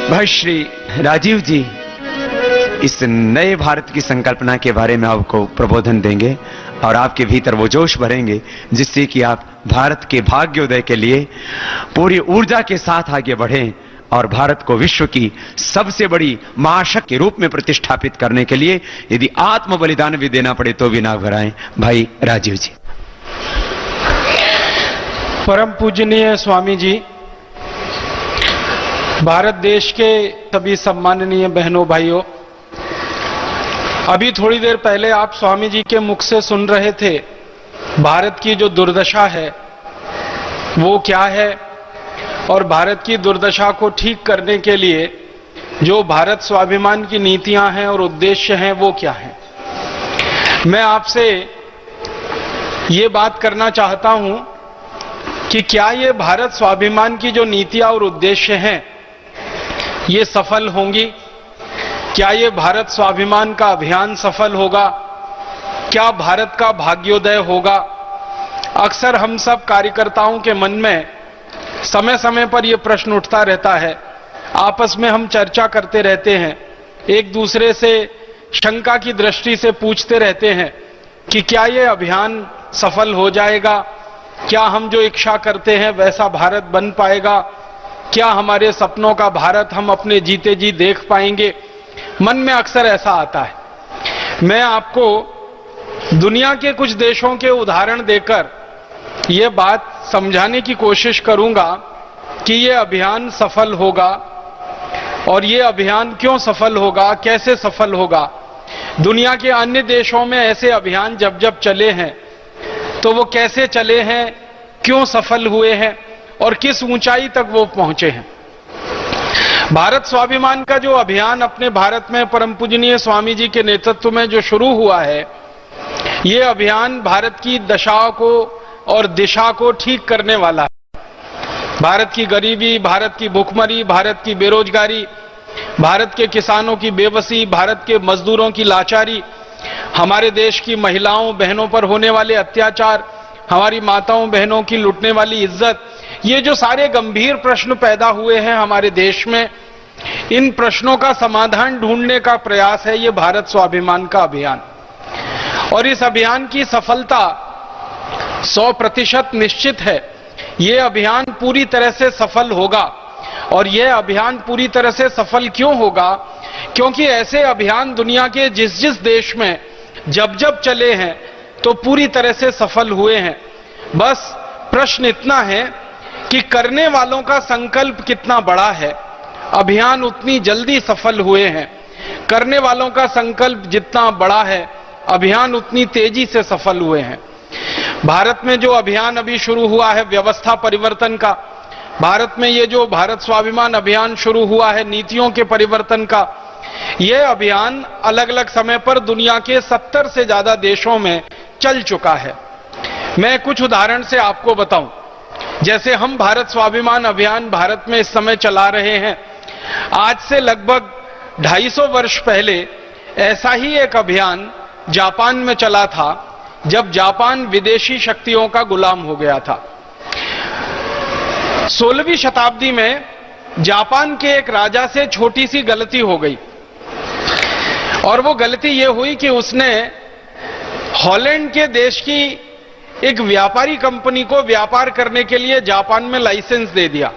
भाई श्री राजीव जी इस नए भारत की संकल्पना के बारे में आपको प्रबोधन देंगे और आपके भीतर वो जोश भरेंगे जिससे कि आप भारत के भाग्योदय के लिए पूरी ऊर्जा के साथ आगे बढ़ें और भारत को विश्व की सबसे बड़ी महाशक्ति के रूप में प्रतिष्ठापित करने के लिए यदि आत्म बलिदान भी देना पड़े तो भी ना घबराएं। भाई राजीव जी। परम पूजनीय स्वामी जी, भारत देश के सभी सम्माननीय बहनों भाइयों, अभी थोड़ी देर पहले आप स्वामी जी के मुख से सुन रहे थे भारत की जो दुर्दशा है वो क्या है और भारत की दुर्दशा को ठीक करने के लिए जो भारत स्वाभिमान की नीतियां हैं और उद्देश्य हैं वो क्या है। मैं आपसे ये बात करना चाहता हूं कि क्या ये भारत स्वाभिमान की जो नीतियां और उद्देश्य हैं ये सफल होंगी? क्या ये भारत स्वाभिमान का अभियान सफल होगा? क्या भारत का भाग्योदय होगा? अक्सर हम सब कार्यकर्ताओं के मन में समय समय पर यह प्रश्न उठता रहता है, आपस में हम चर्चा करते रहते हैं, एक दूसरे से शंका की दृष्टि से पूछते रहते हैं कि क्या ये अभियान सफल हो जाएगा? क्या हम जो इच्छा करते हैं वैसा भारत बन पाएगा? क्या हमारे सपनों का भारत हम अपने जीते जी देख पाएंगे? मन में अक्सर ऐसा आता है। मैं आपको दुनिया के कुछ देशों के उदाहरण देकर यह बात समझाने की कोशिश करूंगा कि यह अभियान सफल होगा और यह अभियान क्यों सफल होगा, कैसे सफल होगा। दुनिया के अन्य देशों में ऐसे अभियान जब जब चले हैं तो वो कैसे चले हैं, क्यों सफल हुए हैं और किस ऊंचाई तक वो पहुंचे हैं। भारत स्वाभिमान का जो अभियान अपने भारत में परम पूजनीय स्वामी जी के नेतृत्व में जो शुरू हुआ है, ये अभियान भारत की दशा को और दिशा को ठीक करने वाला है। भारत की गरीबी, भारत की भूखमरी, भारत की बेरोजगारी, भारत के किसानों की बेबसी, भारत के मजदूरों की लाचारी, हमारे देश की महिलाओं बहनों पर होने वाले अत्याचार, हमारी माताओं बहनों की लुटने वाली इज्जत, ये जो सारे गंभीर प्रश्न पैदा हुए हैं हमारे देश में, इन प्रश्नों का समाधान ढूंढने का प्रयास है ये भारत स्वाभिमान का अभियान। और इस अभियान की सफलता 100% निश्चित है। ये अभियान पूरी तरह से सफल होगा। और यह अभियान पूरी तरह से सफल क्यों होगा? क्योंकि ऐसे अभियान दुनिया के जिस जिस देश में जब जब चले हैं तो पूरी तरह से सफल हुए हैं। बस प्रश्न इतना है कि करने वालों का संकल्प कितना बड़ा है। अभियान उतनी जल्दी सफल हुए हैं। करने वालों का संकल्प जितना बड़ा है, अभियान उतनी तेजी से सफल हुए हैं। भारत में जो अभियान अभी शुरू हुआ है व्यवस्था परिवर्तन का, भारत में ये जो भारत स्वाभिमान अभियान शुरू हुआ है नीतियों के परिवर्तन का, यह अभियान अलग अलग समय पर दुनिया के 70 से ज्यादा देशों में चल चुका है। मैं कुछ उदाहरण से आपको बताऊं। जैसे हम भारत स्वाभिमान अभियान भारत में इस समय चला रहे हैं, आज से लगभग 250 वर्ष पहले ऐसा ही एक अभियान जापान में चला था जब जापान विदेशी शक्तियों का गुलाम हो गया था। 16वीं शताब्दी में जापान के एक राजा से छोटी सी गलती हो गई और वो गलती ये हुई कि उसने हॉलैंड के देश की एक व्यापारी कंपनी को व्यापार करने के लिए जापान में लाइसेंस दे दिया।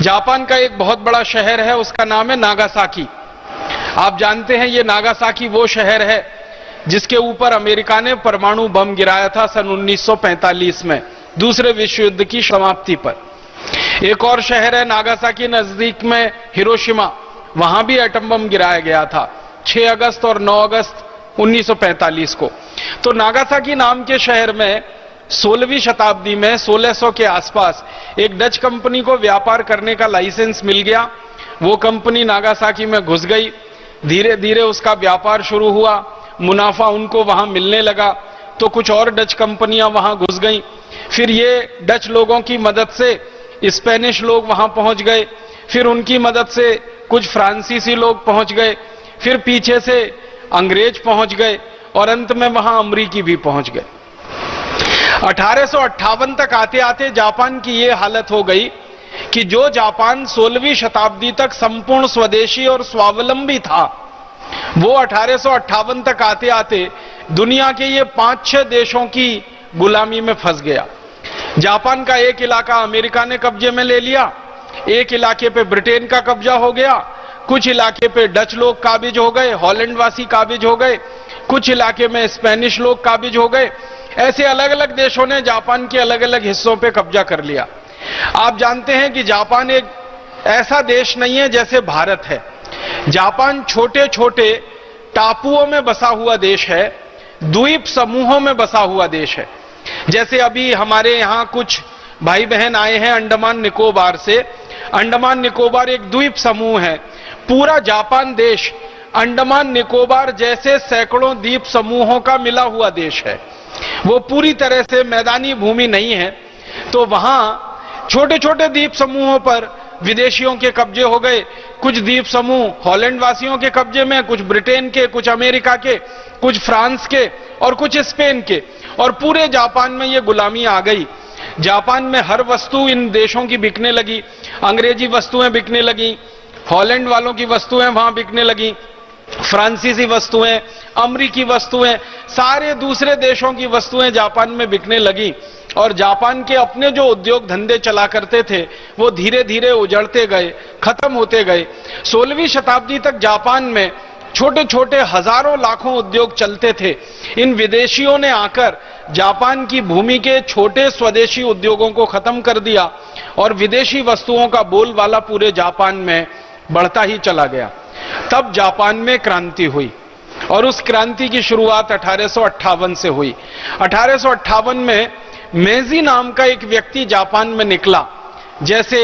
जापान का एक बहुत बड़ा शहर है, उसका नाम है नागासाकी। आप जानते हैं ये नागासाकी वो शहर है जिसके ऊपर अमेरिका ने परमाणु बम गिराया था सन 1945 में, दूसरे विश्व युद्ध की समाप्ति पर। एक और शहर है नागासाकी नजदीक में हिरोशिमा, वहां भी एटम बम गिराया गया था 6 अगस्त और 9 अगस्त 1945 को। तो नागासाकी नाम के शहर में 16वीं शताब्दी में 1600 के आसपास एक डच कंपनी को व्यापार करने का लाइसेंस मिल गया। वो कंपनी नागासाकी में घुस गई, धीरे धीरे उसका व्यापार शुरू हुआ, मुनाफा उनको वहां मिलने लगा, तो कुछ और डच कंपनियां वहां घुस गईं। फिर ये डच लोगों की मदद से स्पेनिश लोग वहां पहुंच गए, फिर उनकी मदद से कुछ फ्रांसीसी लोग पहुंच गए, फिर पीछे से अंग्रेज पहुंच गए और अंत में वहां अमरीकी भी पहुंच गए। 1858 तक आते आते जापान की ये हालत हो गई कि जो जापान 16वीं शताब्दी तक संपूर्ण स्वदेशी और स्वावलंबी था, वो 1858 तक आते आते दुनिया के ये 5-6 देशों की गुलामी में फंस गया। जापान का एक इलाका अमेरिका ने कब्जे में ले लिया, एक इलाके पे ब्रिटेन का कब्जा हो गया, कुछ इलाके पे डच लोग काबिज हो गए, हॉलैंड वासी काबिज हो गए, कुछ इलाके में स्पेनिश लोग काबिज हो गए। ऐसे अलग अलग देशों ने जापान के अलग अलग हिस्सों पे कब्जा कर लिया। आप जानते हैं कि जापान एक ऐसा देश नहीं है जैसे भारत है। जापान छोटे छोटे टापुओं में बसा हुआ देश है, द्वीप समूहों में बसा हुआ देश है। जैसे अभी हमारे यहां कुछ भाई बहन आए हैं अंडमान निकोबार से। अंडमान निकोबार एक द्वीप समूह है। पूरा जापान देश अंडमान निकोबार जैसे सैकड़ों द्वीप समूहों का मिला हुआ देश है। वो पूरी तरह से मैदानी भूमि नहीं है, तो वहां छोटे छोटे द्वीप समूहों पर विदेशियों के कब्जे हो गए। कुछ द्वीप समूह हॉलैंड वासियों के कब्जे में, कुछ ब्रिटेन के, कुछ अमेरिका के, कुछ फ्रांस के और कुछ स्पेन के, और पूरे जापान में ये गुलामी आ गई। जापान में हर वस्तु इन देशों की बिकने लगी। अंग्रेजी वस्तुएं बिकने लगी, हॉलैंड वालों की वस्तुएं वहां बिकने लगी, फ्रांसीसी वस्तुएं, अमरीकी वस्तुएं, सारे दूसरे देशों की वस्तुएं जापान में बिकने लगी। और जापान के अपने जो उद्योग धंधे चला करते थे वो धीरे धीरे उजड़ते गए, खत्म होते गए। 16वीं शताब्दी तक जापान में छोटे छोटे हजारों लाखों उद्योग चलते थे। इन विदेशियों ने आकर जापान की भूमि के छोटे स्वदेशी उद्योगों को खत्म कर दिया और विदेशी वस्तुओं का बोलबाला पूरे जापान में बढ़ता ही चला गया। तब जापान में क्रांति हुई और उस क्रांति की शुरुआत 1858 से हुई। 1858 में मेजी नाम का एक व्यक्ति जापान में निकला। जैसे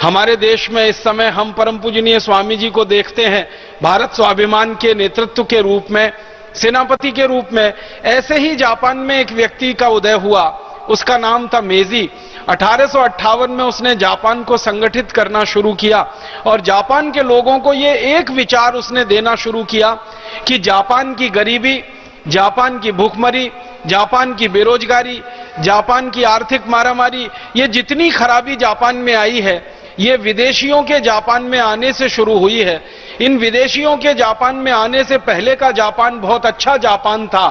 हमारे देश में इस समय हम परम पूजनीय स्वामी जी को देखते हैं भारत स्वाभिमान के नेतृत्व के रूप में, सेनापति के रूप में, ऐसे ही जापान में एक व्यक्ति का उदय हुआ। उसका नाम था मेजी। 1858 में उसने जापान को संगठित करना शुरू किया और जापान के लोगों को ये एक विचार उसने देना शुरू किया कि जापान की गरीबी, जापान की भूखमरी, जापान की बेरोजगारी, जापान की आर्थिक मारामारी, ये जितनी खराबी जापान में आई है ये विदेशियों के जापान में आने से शुरू हुई है। इन विदेशियों के जापान में आने से पहले का जापान बहुत अच्छा जापान था।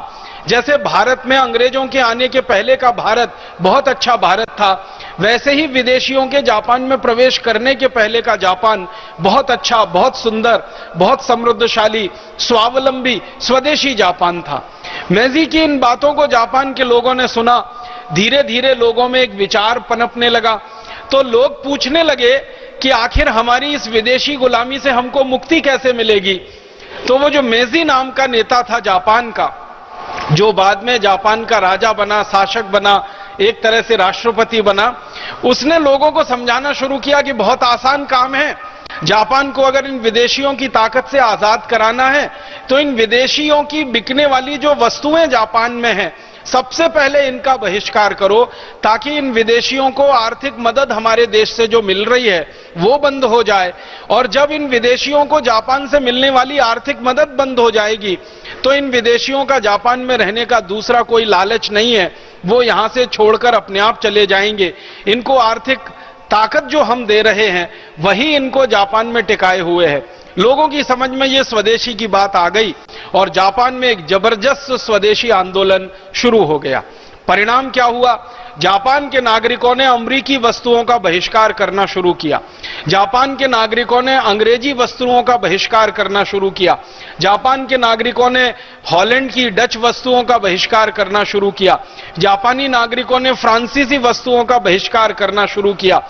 जैसे भारत में अंग्रेजों के आने के पहले का भारत बहुत अच्छा भारत था, वैसे ही विदेशियों के जापान में प्रवेश करने के पहले का जापान बहुत अच्छा, बहुत सुंदर, बहुत समृद्धशाली, स्वावलंबी, स्वदेशी जापान था। मेजी की इन बातों को जापान के लोगों ने सुना। धीरे धीरे लोगों में एक विचार पनपने लगा। तो लोग पूछने लगे कि आखिर हमारी इस विदेशी गुलामी से हमको मुक्ति कैसे मिलेगी। तो वो जो मेजी नाम का नेता था जापान का, जो बाद में जापान का राजा बना, शासक बना, एक तरह से राष्ट्रपति बना, उसने लोगों को समझाना शुरू किया कि बहुत आसान काम है। जापान को अगर इन विदेशियों की ताकत से आजाद कराना है तो इन विदेशियों की बिकने वाली जो वस्तुएं जापान में हैं, सबसे पहले इनका बहिष्कार करो ताकि इन विदेशियों को आर्थिक मदद हमारे देश से जो मिल रही है वो बंद हो जाए। और जब इन विदेशियों को जापान से मिलने वाली आर्थिक मदद बंद हो जाएगी तो इन विदेशियों का जापान में रहने का दूसरा कोई लालच नहीं है, वो यहां से छोड़कर अपने आप चले जाएंगे। इनको आर्थिक ताकत जो हम दे रहे हैं वही इनको जापान में टिकाए हुए है। लोगों की समझ में ये स्वदेशी की बात आ गई और जापान में एक जबरदस्त स्वदेशी आंदोलन शुरू हो गया। परिणाम क्या हुआ? जापान के नागरिकों ने अमेरिकी वस्तुओं का बहिष्कार करना शुरू किया। जापान के नागरिकों ने अंग्रेजी वस्तुओं का बहिष्कार करना शुरू किया। जापान के नागरिकों ने हॉलैंड की, डच वस्तुओं का बहिष्कार करना शुरू किया। जापानी नागरिकों ने फ्रांसीसी वस्तुओं का बहिष्कार करना शुरू किया।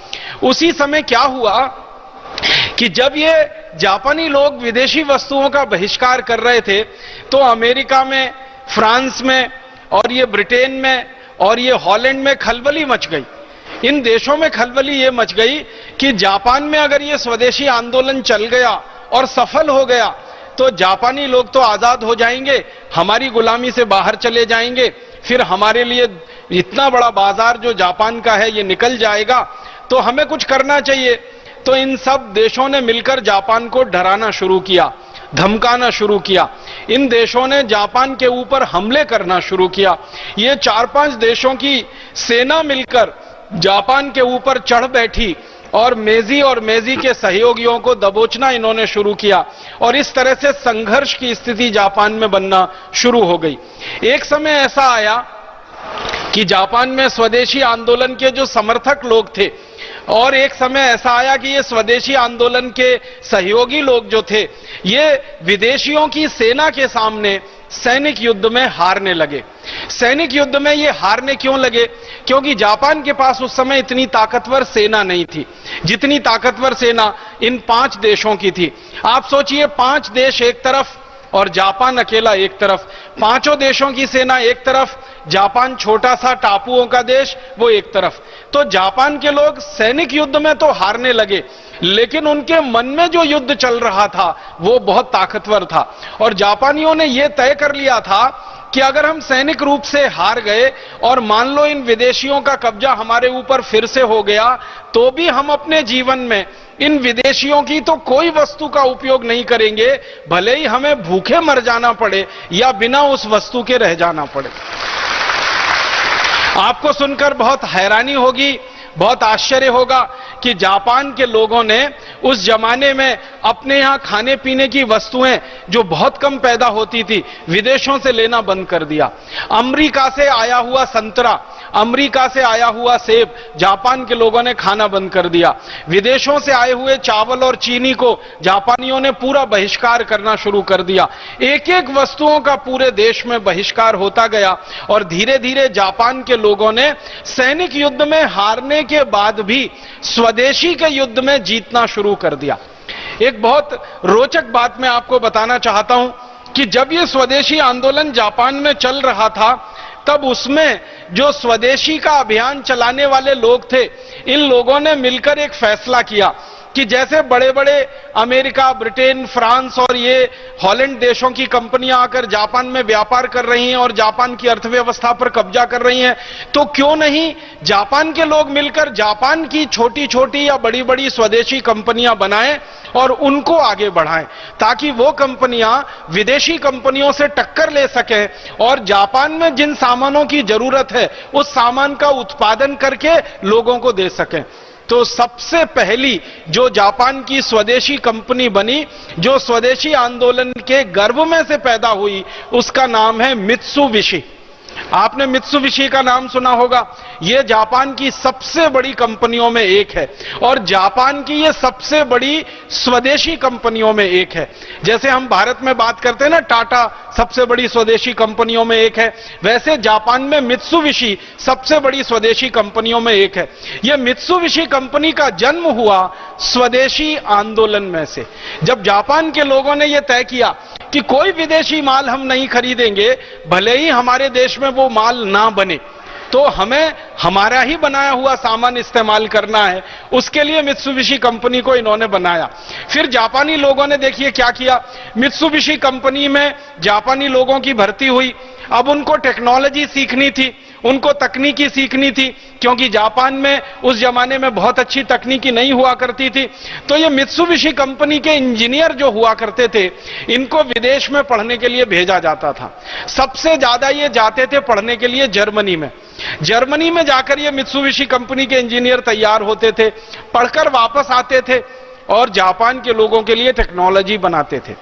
उसी समय क्या हुआ कि जब ये जापानी लोग विदेशी वस्तुओं का बहिष्कार कर रहे थे तो अमेरिका में, फ्रांस में और ये ब्रिटेन में और ये हॉलैंड में खलबली मच गई। इन देशों में खलबली ये मच गई कि जापान में अगर ये स्वदेशी आंदोलन चल गया और सफल हो गया तो जापानी लोग तो आजाद हो जाएंगे, हमारी गुलामी से बाहर चले जाएंगे, फिर हमारे लिए इतना बड़ा बाजार जो जापान का है ये निकल जाएगा, तो हमें कुछ करना चाहिए। तो इन सब देशों ने मिलकर जापान को डराना शुरू किया, धमकाना शुरू किया। इन देशों ने जापान के ऊपर हमले करना शुरू किया। ये 4-5 देशों की सेना मिलकर जापान के ऊपर चढ़ बैठी और मेजी के सहयोगियों को दबोचना इन्होंने शुरू किया और इस तरह से संघर्ष की स्थिति जापान में बनना शुरू हो गई। एक समय ऐसा आया कि जापान में स्वदेशी आंदोलन के जो समर्थक लोग थे और एक समय ऐसा आया कि ये स्वदेशी आंदोलन के सहयोगी लोग जो थे ये विदेशियों की सेना के सामने सैनिक युद्ध में हारने लगे। सैनिक युद्ध में ये हारने क्यों लगे? क्योंकि जापान के पास उस समय इतनी ताकतवर सेना नहीं थी जितनी ताकतवर सेना इन 5 देशों की थी। आप सोचिए 5 देश एक तरफ और जापान अकेला एक तरफ, पांचों देशों की सेना एक तरफ, जापान छोटा सा टापुओं का देश वो एक तरफ। तो जापान के लोग सैनिक युद्ध में तो हारने लगे लेकिन उनके मन में जो युद्ध चल रहा था वो बहुत ताकतवर था और जापानियों ने यह तय कर लिया था कि अगर हम सैनिक रूप से हार गए और मान लो इन विदेशियों का कब्जा हमारे ऊपर फिर से हो गया तो भी हम अपने जीवन में इन विदेशियों की तो कोई वस्तु का उपयोग नहीं करेंगे, भले ही हमें भूखे मर जाना पड़े या बिना उस वस्तु के रह जाना पड़े। आपको सुनकर बहुत हैरानी होगी, बहुत आश्चर्य होगा कि जापान के लोगों ने उस जमाने में अपने यहां खाने पीने की वस्तुएं जो बहुत कम पैदा होती थी विदेशों से लेना बंद कर दिया। अमेरिका से आया हुआ संतरा, अमेरिका से आया हुआ सेब जापान के लोगों ने खाना बंद कर दिया। विदेशों से आए हुए चावल और चीनी को जापानियों ने पूरा बहिष्कार करना शुरू कर दिया। एक एक वस्तुओं का पूरे देश में बहिष्कार होता गया और धीरे धीरे जापान के लोगों ने सैनिक युद्ध में हारने के बाद भी स्वदेशी के युद्ध में जीतना शुरू कर दिया। एक बहुत रोचक बात मैं आपको बताना चाहता हूं कि जब यह स्वदेशी आंदोलन जापान में चल रहा था तब उसमें जो स्वदेशी का अभियान चलाने वाले लोग थे इन लोगों ने मिलकर एक फैसला किया कि जैसे बड़े बड़े अमेरिका, ब्रिटेन, फ्रांस और ये हॉलैंड देशों की कंपनियां आकर जापान में व्यापार कर रही हैं और जापान की अर्थव्यवस्था पर कब्जा कर रही हैं, तो क्यों नहीं जापान के लोग मिलकर जापान की छोटी छोटी या बड़ी बड़ी स्वदेशी कंपनियां बनाएं और उनको आगे बढ़ाएं ताकि वो कंपनियां विदेशी कंपनियों से टक्कर ले सकें और जापान में जिन सामानों की जरूरत है उस सामान का उत्पादन करके लोगों को दे सकें। तो सबसे पहली जो जापान की स्वदेशी कंपनी बनी, जो स्वदेशी आंदोलन के गर्भ में से पैदा हुई, उसका नाम है मित्सुबिशी। आपने मित्सुबिशी का नाम सुना होगा। यह जापान की सबसे बड़ी कंपनियों में एक है और जापान की यह सबसे बड़ी स्वदेशी कंपनियों में एक है। जैसे हम भारत में बात करते हैं ना, टाटा सबसे बड़ी स्वदेशी कंपनियों में एक है, वैसे जापान में मित्सुबिशी सबसे बड़ी स्वदेशी कंपनियों में एक है। यह मित्सुबिशी कंपनी का जन्म हुआ स्वदेशी आंदोलन में से। जब जापान के लोगों ने यह तय किया कि कोई विदेशी माल हम नहीं खरीदेंगे, भले ही हमारे देश में वो माल ना बने, तो हमें हमारा ही बनाया हुआ सामान इस्तेमाल करना है। उसके लिए मित्सुबिशी कंपनी को इन्होंने बनाया। फिर जापानी लोगों ने देखिए क्या किया, मित्सुबिशी कंपनी में जापानी लोगों की भर्ती हुई। अब उनको टेक्नोलॉजी सीखनी थी, उनको तकनीकी सीखनी थी, क्योंकि जापान में उस जमाने में बहुत अच्छी तकनीकी नहीं हुआ करती थी। तो ये मित्सुबिशी कंपनी के इंजीनियर जो हुआ करते थे, इनको विदेश में पढ़ने के लिए भेजा जाता था। सबसे ज्यादा ये जाते थे पढ़ने के लिए जर्मनी में। जर्मनी में जाकर ये मित्सुबिशी कंपनी के इंजीनियर तैयार होते थे, पढ़कर वापस आते थे और जापान के लोगों के लिए टेक्नोलॉजी बनाते थे।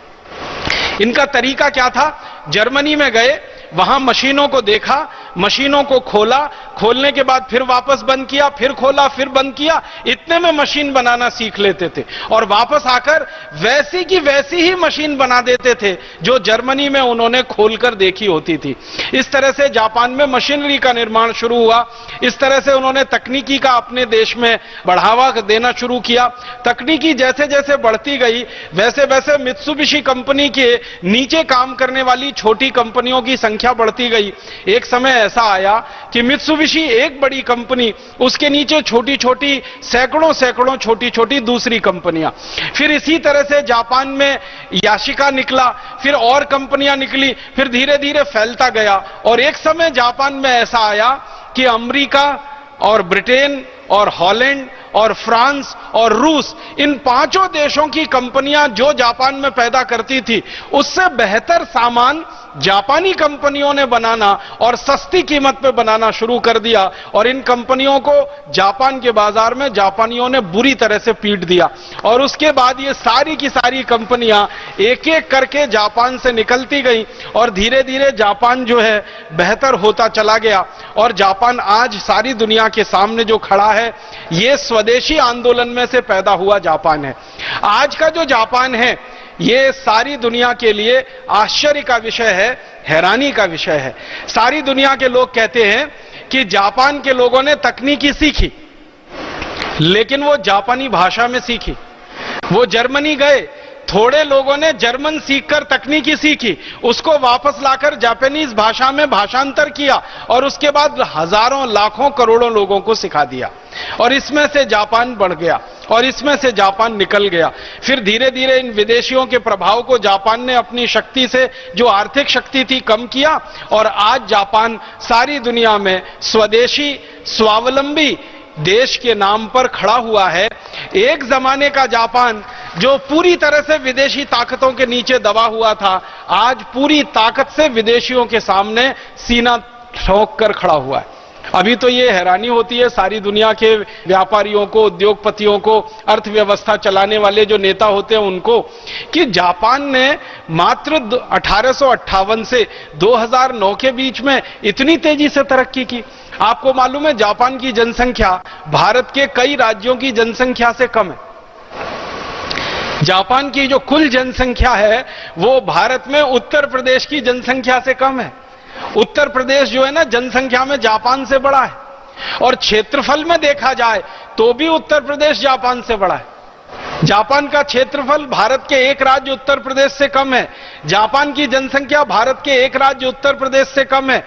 इनका तरीका क्या था, जर्मनी में गए, वहां मशीनों को देखा, मशीनों को खोला, खोलने के बाद फिर वापस बंद किया, फिर खोला, फिर बंद किया, इतने में मशीन बनाना सीख लेते थे और वापस आकर वैसी की वैसी ही मशीन बना देते थे जो जर्मनी में उन्होंने खोलकर देखी होती थी। इस तरह से जापान में मशीनरी का निर्माण शुरू हुआ। इस तरह से उन्होंने तकनीकी का अपने देश में बढ़ावा देना शुरू किया। तकनीकी जैसे जैसे बढ़ती गई वैसे वैसे मित्सुबिशी कंपनी के नीचे काम करने वाली छोटी कंपनियों की संख्या बढ़ती गई। एक समय ऐसा आया कि मित्सुबिशी एक बड़ी कंपनी, उसके नीचे छोटी छोटी सैकड़ों सैकड़ों छोटी छोटी दूसरी कंपनियां। फिर इसी तरह से जापान में याशिका निकला, फिर और कंपनियां निकली, फिर धीरे धीरे फैलता गया और एक समय जापान में ऐसा आया कि अमेरिका और ब्रिटेन और हॉलैंड और फ्रांस और रूस, इन पांचों देशों की कंपनियां जो जापान में पैदा करती थी उससे बेहतर सामान जापानी कंपनियों ने बनाना और सस्ती कीमत पे बनाना शुरू कर दिया और इन कंपनियों को जापान के बाजार में जापानियों ने बुरी तरह से पीट दिया और उसके बाद ये सारी की सारी कंपनियां एक एक करके जापान से निकलती गई और धीरे धीरे जापान जो है बेहतर होता चला गया और जापान आज सारी दुनिया के सामने जो खड़ा है ये स्वदेशी आंदोलन में से पैदा हुआ जापान है। आज का जो जापान है ये सारी दुनिया के लिए आश्चर्य का विषय है, हैरानी का विषय है। सारी दुनिया के लोग कहते हैं कि जापान के लोगों ने तकनीकी सीखी, लेकिन वो जापानी भाषा में सीखी। वो जर्मनी गए, थोड़े लोगों ने जर्मन सीखकर तकनीकी सीखी, उसको वापस लाकर जापानीज भाषा में भाषांतर किया और उसके बाद हजारों लाखों करोड़ों लोगों को सिखा दिया और इसमें से जापान बढ़ गया और इसमें से जापान निकल गया। फिर धीरे धीरे इन विदेशियों के प्रभाव को जापान ने अपनी शक्ति से, जो आर्थिक शक्ति थी, कम किया और आज जापान सारी दुनिया में स्वदेशी स्वावलंबी देश के नाम पर खड़ा हुआ है। एक जमाने का जापान जो पूरी तरह से विदेशी ताकतों के नीचे दबा हुआ था, आज पूरी ताकत से विदेशियों के सामने सीना ठोक कर खड़ा हुआ है। अभी तो ये हैरानी होती है सारी दुनिया के व्यापारियों को, उद्योगपतियों को, अर्थव्यवस्था चलाने वाले जो नेता होते हैं उनको, कि जापान ने मात्र 1858 से 2009 के बीच में इतनी तेजी से तरक्की की। आपको मालूम है जापान की जनसंख्या भारत के कई राज्यों की जनसंख्या से कम है। जापान की जो कुल जनसंख्या है वो भारत में उत्तर प्रदेश की जनसंख्या से कम है। उत्तर प्रदेश जो है ना जनसंख्या में जापान से बड़ा है और क्षेत्रफल में देखा जाए तो भी उत्तर प्रदेश जापान से बड़ा है। जापान का क्षेत्रफल भारत के एक राज्य उत्तर प्रदेश से कम है, जापान की जनसंख्या भारत के एक राज्य उत्तर प्रदेश से कम है,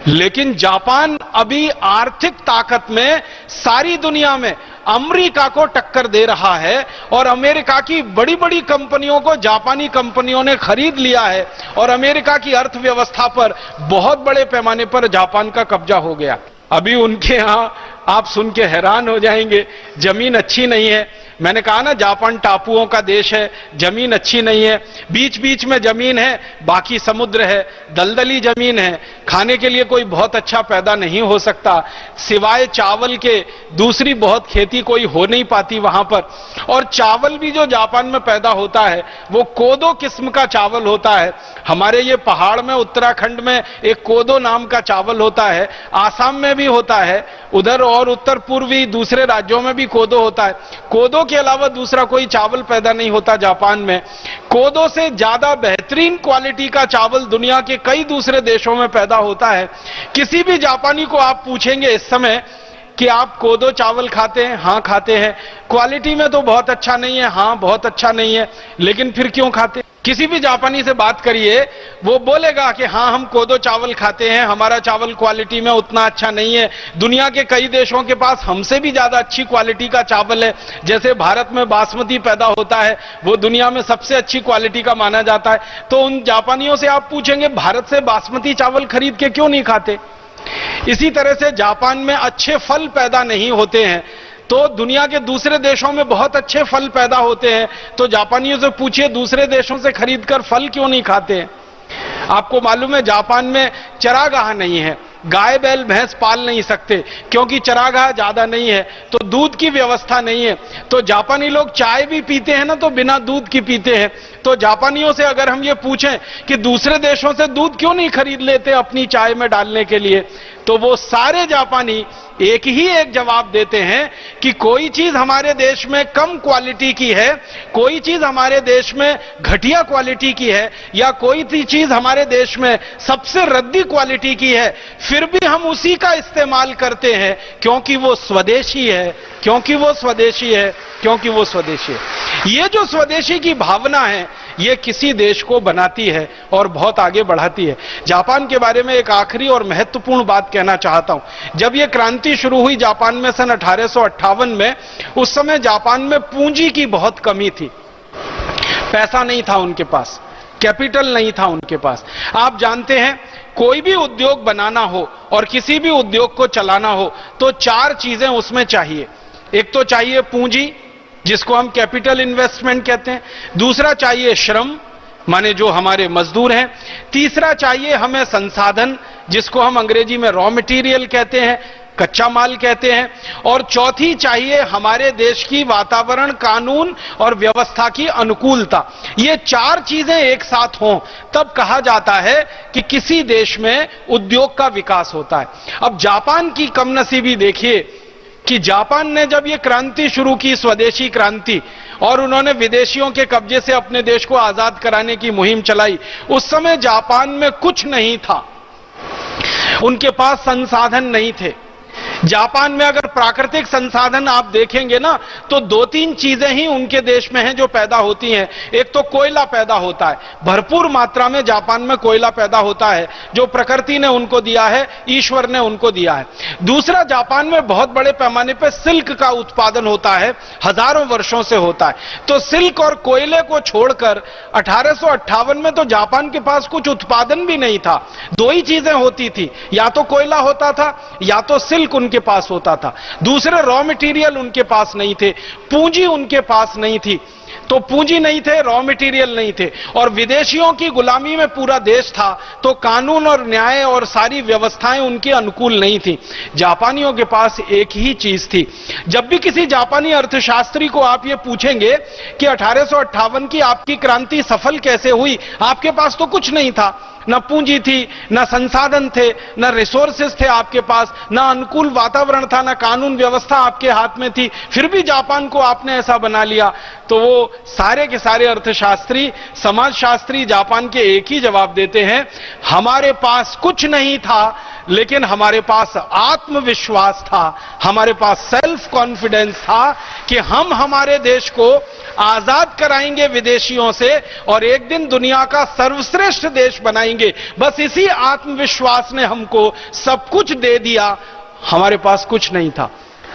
लेकिन जापान अभी आर्थिक ताकत में सारी दुनिया में अमेरिका को टक्कर दे रहा है और अमेरिका की बड़ी बड़ी कंपनियों को जापानी कंपनियों ने खरीद लिया है और अमेरिका की अर्थव्यवस्था पर बहुत बड़े पैमाने पर जापान का कब्जा हो गया। अभी उनके यहां आप सुन के हैरान हो जाएंगे, जमीन अच्छी नहीं है। मैंने कहा ना जापान टापुओं का देश है, जमीन अच्छी नहीं है, बीच बीच में जमीन है, बाकी समुद्र है, दलदली जमीन है, खाने के लिए कोई बहुत अच्छा पैदा नहीं हो सकता, सिवाय चावल के दूसरी बहुत खेती कोई हो नहीं पाती वहां पर। और चावल भी जो जापान में पैदा होता है वो कोदो किस्म का चावल होता है। हमारे ये पहाड़ में उत्तराखंड में एक कोदो नाम का चावल होता है, आसाम में भी होता है, उधर और उत्तर पूर्वी दूसरे राज्यों में भी कोदो होता है। कोदो के अलावा दूसरा कोई चावल पैदा नहीं होता जापान में। कोदो से ज्यादा बेहतरीन क्वालिटी का चावल दुनिया के कई दूसरे देशों में पैदा होता है। किसी भी जापानी को आप पूछेंगे इस समय कि आप कोदो चावल खाते हैं? हाँ खाते हैं। क्वालिटी में तो बहुत अच्छा नहीं है, हाँ बहुत अच्छा नहीं है, लेकिन फिर क्यों खाते? किसी भी जापानी से बात करिए, वो बोलेगा कि हाँ हम कोदो चावल खाते हैं, हमारा चावल क्वालिटी में उतना अच्छा नहीं है, दुनिया के कई देशों के पास हमसे भी ज्यादा अच्छी क्वालिटी का चावल है। जैसे भारत में बासमती पैदा होता है, वो दुनिया में सबसे अच्छी क्वालिटी का माना जाता है। तो उन जापानियों से आप पूछेंगे भारत से बासमती चावल खरीद के क्यों नहीं खाते? इसी तरह से जापान में अच्छे फल पैदा नहीं होते हैं तो दुनिया के दूसरे देशों में बहुत अच्छे फल पैदा होते हैं। तो जापानियों से पूछिए दूसरे देशों से खरीदकर फल क्यों नहीं खाते हैं? आपको मालूम है जापान में चरागाह नहीं है, गाय बैल भैंस पाल नहीं सकते क्योंकि चरागाह ज्यादा नहीं है, तो दूध की व्यवस्था नहीं है। तो जापानी लोग चाय भी पीते हैं ना तो बिना दूध की पीते हैं। तो जापानियों से अगर हम ये पूछें कि दूसरे देशों से दूध क्यों नहीं खरीद लेते अपनी चाय में डालने के लिए, तो वो सारे जापानी एक ही एक जवाब देते हैं कि कोई चीज हमारे देश में कम क्वालिटी की है, कोई चीज हमारे देश में घटिया क्वालिटी की है, या कोई चीज हमारे देश में सबसे रद्दी क्वालिटी की है, फिर भी हम उसी का इस्तेमाल करते हैं क्योंकि वो स्वदेशी है, क्योंकि वो स्वदेशी है, क्योंकि वो स्वदेशी है। ये जो स्वदेशी की भावना है ये किसी देश को बनाती है और बहुत आगे बढ़ाती है। जापान के बारे में एक आखिरी और महत्वपूर्ण बात कहना चाहता हूं। जब ये क्रांति शुरू हुई जापान में सन 1858 में, उस समय जापान में पूंजी की बहुत कमी थी, पैसा नहीं था उनके पास, कैपिटल नहीं था उनके पास। आप जानते हैं कोई भी उद्योग बनाना हो और किसी भी उद्योग को चलाना हो तो चार चीजें उसमें चाहिए। एक तो चाहिए पूंजी जिसको हम कैपिटल इन्वेस्टमेंट कहते हैं, दूसरा चाहिए श्रम माने जो हमारे मजदूर हैं। तीसरा चाहिए हमें संसाधन, जिसको हम अंग्रेजी में रॉ मटेरियल कहते हैं, कच्चा माल कहते हैं। और चौथी चाहिए हमारे देश की वातावरण, कानून और व्यवस्था की अनुकूलता। ये चार चीजें एक साथ हों तब कहा जाता है कि किसी देश में उद्योग का विकास होता है। अब जापान की कमनसीबी देखिए कि जापान ने जब ये क्रांति शुरू की, स्वदेशी क्रांति, और उन्होंने विदेशियों के कब्जे से अपने देश को आजाद कराने की मुहिम चलाई, उस समय जापान में कुछ नहीं था, उनके पास संसाधन नहीं थे। जापान में अगर प्राकृतिक संसाधन आप देखेंगे ना, तो दो तीन चीजें ही उनके देश में हैं जो पैदा होती हैं। एक तो कोयला पैदा होता है, भरपूर मात्रा में जापान में कोयला पैदा होता है, जो प्रकृति ने उनको दिया है, ईश्वर ने उनको दिया है। दूसरा, जापान में बहुत बड़े पैमाने पर सिल्क का उत्पादन होता है, हजारों वर्षों से होता है। तो सिल्क और कोयले को छोड़कर 1858 में तो जापान के पास कुछ उत्पादन भी नहीं था। दो ही चीजें होती थी, या तो कोयला होता था या तो सिल्क उनके पास होता था। दूसरे रॉ मटेरियल उनके पास नहीं थे, पूंजी उनके पास नहीं थी। तो पूंजी नहीं थे, रॉ मटेरियल नहीं थे, और विदेशियों की गुलामी में पूरा देश था, तो कानून और न्याय और सारी व्यवस्थाएं उनके अनुकूल नहीं थी। जापानियों के पास एक ही चीज थी। जब भी किसी जापानी अर्थशास्त्री को आप ये पूछेंगे कि 1858 की आपकी क्रांति सफल कैसे हुई, आपके पास तो कुछ नहीं था, न पूंजी थी, न संसाधन थे, न रिसोर्सेस थे आपके पास, न अनुकूल वातावरण था, न कानून व्यवस्था आपके हाथ में थी, फिर भी जापान को आपने ऐसा बना लिया। तो वो सारे के सारे अर्थशास्त्री, समाजशास्त्री जापान के एक ही जवाब देते हैं, हमारे पास कुछ नहीं था, लेकिन हमारे पास आत्मविश्वास था, हमारे पास सेल्फ कॉन्फिडेंस था कि हम हमारे देश को आजाद कराएंगे विदेशियों से और एक दिन दुनिया का सर्वश्रेष्ठ देश बनाएंगे। बस इसी आत्मविश्वास ने हमको सब कुछ दे दिया, हमारे पास कुछ नहीं था।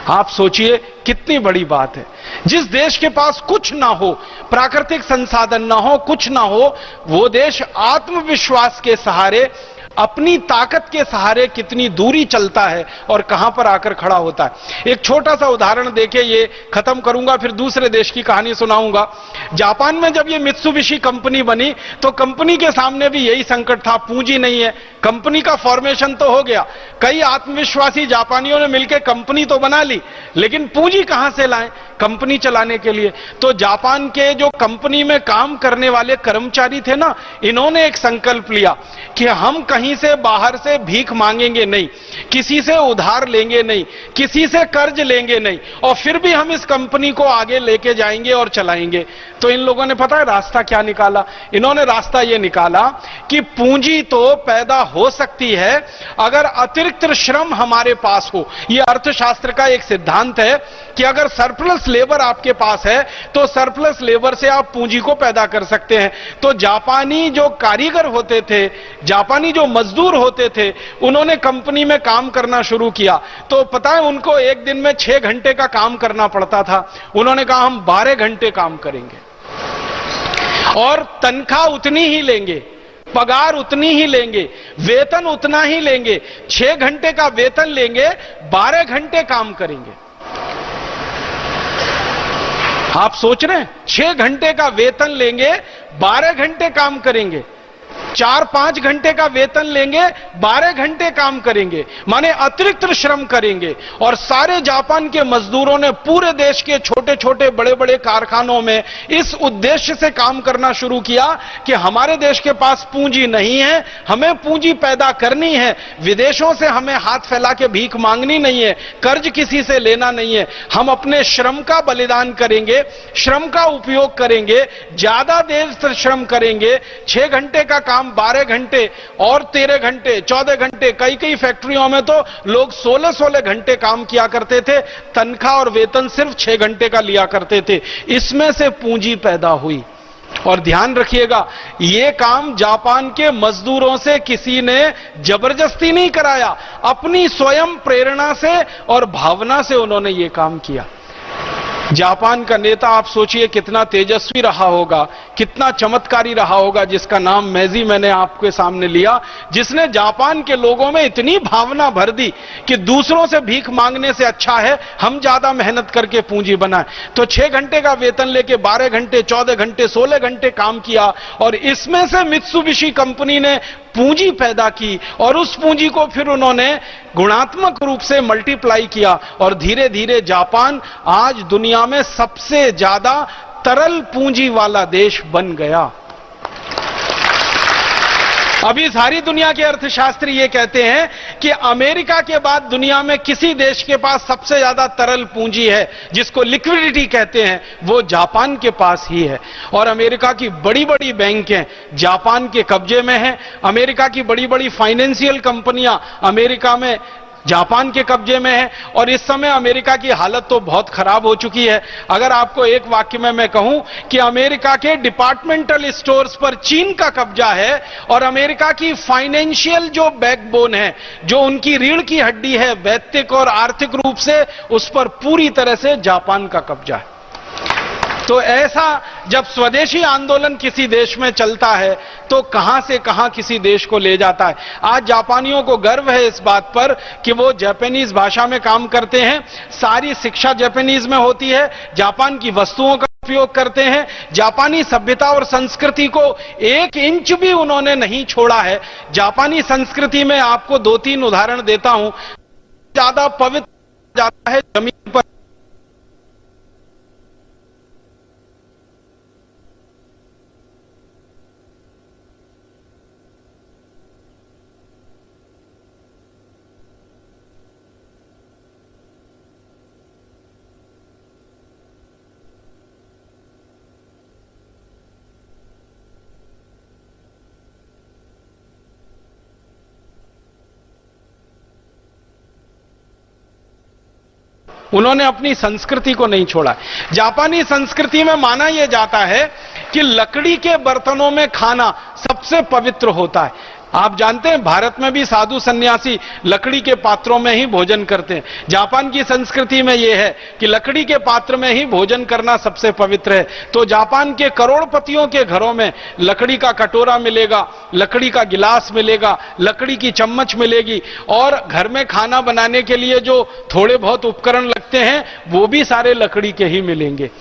आप सोचिए कितनी बड़ी बात है। जिस देश के पास कुछ ना हो, प्राकृतिक संसाधन ना हो, कुछ ना हो, वो देश आत्मविश्वास के सहारे, अपनी ताकत के सहारे कितनी दूरी चलता है और कहां पर आकर खड़ा होता है। एक छोटा सा उदाहरण देके ये खत्म करूंगा, फिर दूसरे देश की कहानी सुनाऊंगा। जापान में जब ये मित्सुबिशी कंपनी बनी तो कंपनी के सामने भी यही संकट था, पूंजी नहीं है। कंपनी का फॉर्मेशन तो हो गया, कई आत्मविश्वासी जापानियों ने मिलकर कंपनी तो बना ली, लेकिन पूंजी कहां से लाएं कंपनी चलाने के लिए? तो जापान के जो कंपनी में काम करने वाले कर्मचारी थे ना, इन्होंने एक संकल्प लिया कि हम कहीं से बाहर से भीख मांगेंगे नहीं, किसी से उधार लेंगे नहीं, किसी से कर्ज लेंगे नहीं, और फिर भी हम इस कंपनी को आगे लेके जाएंगे और चलाएंगे। तो इन लोगों ने पता है रास्ता क्या निकाला? इन्होंने रास्ता यह निकाला कि पूंजी तो पैदा हो सकती है अगर अतिरिक्त श्रम हमारे पास हो। यह अर्थशास्त्र का एक सिद्धांत है कि अगर सरप्लस लेबर आपके पास है तो सरप्लस लेबर से आप पूंजी को पैदा कर सकते हैं। तो जापानी जो कारीगर होते थे, जापानी जो मजदूर होते थे, उन्होंने कंपनी में काम करना शुरू किया। तो पता है उनको एक दिन में 6 घंटे का काम करना पड़ता था। उन्होंने कहा हम 12 घंटे काम करेंगे और तनख्वाह उतनी ही लेंगे, पगार उतनी ही लेंगे, वेतन उतना ही लेंगे। 6 घंटे का वेतन लेंगे, 12 घंटे काम करेंगे। आप सोच रहे हैं, 6 घंटे का वेतन लेंगे, 12 घंटे काम करेंगे, 4-5 घंटे का वेतन लेंगे, 12 घंटे काम करेंगे, माने अतिरिक्त श्रम करेंगे। और सारे जापान के मजदूरों ने पूरे देश के छोटे छोटे बड़े बड़े कारखानों में इस उद्देश्य से काम करना शुरू किया कि हमारे देश के पास पूंजी नहीं है, हमें पूंजी पैदा करनी है, विदेशों से हमें हाथ फैला के भीख मांगनी नहीं है, कर्ज किसी से लेना नहीं है, हम अपने श्रम का बलिदान करेंगे, श्रम का उपयोग करेंगे, ज्यादा देर तक श्रम करेंगे। 6 घंटे का काम 12 घंटे और 13 घंटे, 14 घंटे, कई कई फैक्ट्रियों में तो लोग 16-16 घंटे काम किया करते थे, तनख्वाह और वेतन सिर्फ 6 घंटे का लिया करते थे। इसमें से पूंजी पैदा हुई। और ध्यान रखिएगा, यह काम जापान के मजदूरों से किसी ने जबरदस्ती नहीं कराया, अपनी स्वयं प्रेरणा से और भावना से उन्होंने यह काम किया। जापान का नेता आप सोचिए कितना तेजस्वी रहा होगा, कितना चमत्कारी रहा होगा, जिसका नाम मैजी मैंने आपके सामने लिया, जिसने जापान के लोगों में इतनी भावना भर दी कि दूसरों से भीख मांगने से अच्छा है हम ज्यादा मेहनत करके पूंजी बनाएं। तो 6 घंटे का वेतन लेके 12 घंटे, 14 घंटे, 16 घंटे काम किया और इसमें से मित्सुबिशी कंपनी ने पूंजी पैदा की और उस पूंजी को फिर उन्होंने गुणात्मक रूप से मल्टीप्लाई किया और धीरे धीरे जापान आज दुनिया में सबसे ज्यादा तरल पूंजी वाला देश बन गया। अभी सारी दुनिया के अर्थशास्त्री ये कहते हैं कि अमेरिका के बाद दुनिया में किसी देश के पास सबसे ज्यादा तरल पूंजी है, जिसको लिक्विडिटी कहते हैं, वो जापान के पास ही है। और अमेरिका की बड़ी बड़ी बैंकें जापान के कब्जे में हैं। अमेरिका की बड़ी बड़ी फाइनेंशियल कंपनियां अमेरिका में, जापान के कब्जे में है। और इस समय अमेरिका की हालत तो बहुत खराब हो चुकी है। अगर आपको एक वाक्य में मैं कहूं कि अमेरिका के डिपार्टमेंटल स्टोर्स पर चीन का कब्जा है और अमेरिका की फाइनेंशियल जो बैकबोन है, जो उनकी रीढ़ की हड्डी है वैयक्तिक और आर्थिक रूप से, उस पर पूरी तरह से जापान का कब्जा है। तो ऐसा जब स्वदेशी आंदोलन किसी देश में चलता है तो कहां से कहां किसी देश को ले जाता है। आज जापानियों को गर्व है इस बात पर कि वो जापानीज भाषा में काम करते हैं, सारी शिक्षा जापानीज में होती है, जापान की वस्तुओं का उपयोग करते हैं, जापानी सभ्यता और संस्कृति को 1 इंच भी उन्होंने नहीं छोड़ा है। जापानी संस्कृति में आपको 2-3 उदाहरण देता हूं। ज्यादा पवित्र जाता है जमीन पर उन्होंने अपनी संस्कृति को नहीं छोड़ा। जापानी संस्कृति में माना यह जाता है कि लकड़ी के बर्तनों में खाना सबसे पवित्र होता है। आप जानते हैं भारत में भी साधु सन्यासी लकड़ी के पात्रों में ही भोजन करते हैं। जापान की संस्कृति में यह है कि लकड़ी के पात्र में ही भोजन करना सबसे पवित्र है। तो जापान के करोड़पतियों के घरों में लकड़ी का कटोरा मिलेगा, लकड़ी का गिलास मिलेगा, लकड़ी की चम्मच मिलेगी और घर में खाना बनाने के लिए जो थोड़े बहुत उपकरण लगते हैं वो भी सारे लकड़ी के ही मिलेंगे।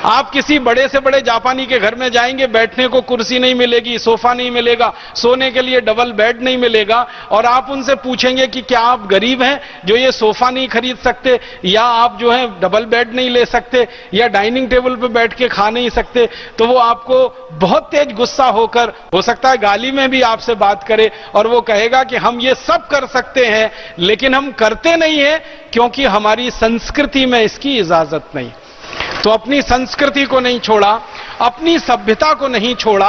आप किसी बड़े से बड़े जापानी के घर में जाएंगे, बैठने को कुर्सी नहीं मिलेगी, सोफा नहीं मिलेगा, सोने के लिए डबल बेड नहीं मिलेगा और आप उनसे पूछेंगे कि क्या आप गरीब हैं जो ये सोफा नहीं खरीद सकते, या आप जो है डबल बेड नहीं ले सकते, या डाइनिंग टेबल पे बैठ के खा नहीं सकते, तो वो आपको बहुत तेज गुस्सा होकर, हो सकता है गाली में भी आपसे बात करे और वो कहेगा कि हम ये सब कर सकते हैं लेकिन हम करते नहीं है क्योंकि हमारी संस्कृति में इसकी इजाजत नहीं। तो अपनी संस्कृति को नहीं छोड़ा, अपनी सभ्यता को नहीं छोड़ा,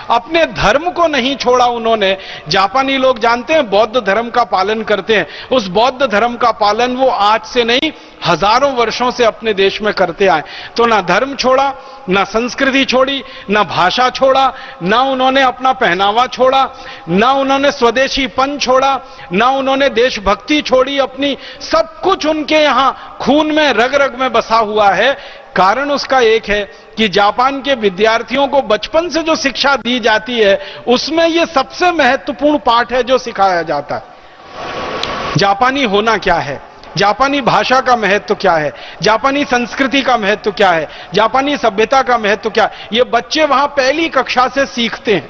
अपने धर्म को नहीं छोड़ा उन्होंने। जापानी लोग जानते हैं बौद्ध धर्म का पालन करते हैं। उस बौद्ध धर्म का पालन वो आज से नहीं हजारों वर्षों से अपने देश में करते आए। तो ना धर्म छोड़ा, ना संस्कृति छोड़ी, ना भाषा छोड़ा, ना उन्होंने अपना पहनावा छोड़ा, ना उन्होंने स्वदेशीपन छोड़ा, ना उन्होंने देशभक्ति छोड़ी अपनी। सब कुछ उनके यहां खून में, रग रग में बसा हुआ है। कारण उसका एक है कि जापान के विद्यार्थियों को बचपन से जो शिक्षा दी जाती है उसमें यह सबसे महत्वपूर्ण पाठ है जो सिखाया जाता है। जापानी होना क्या है, जापानी भाषा का महत्व क्या है, जापानी संस्कृति का महत्व क्या है, जापानी सभ्यता का महत्व क्या है, ये बच्चे वहां पहली कक्षा से सीखते हैं।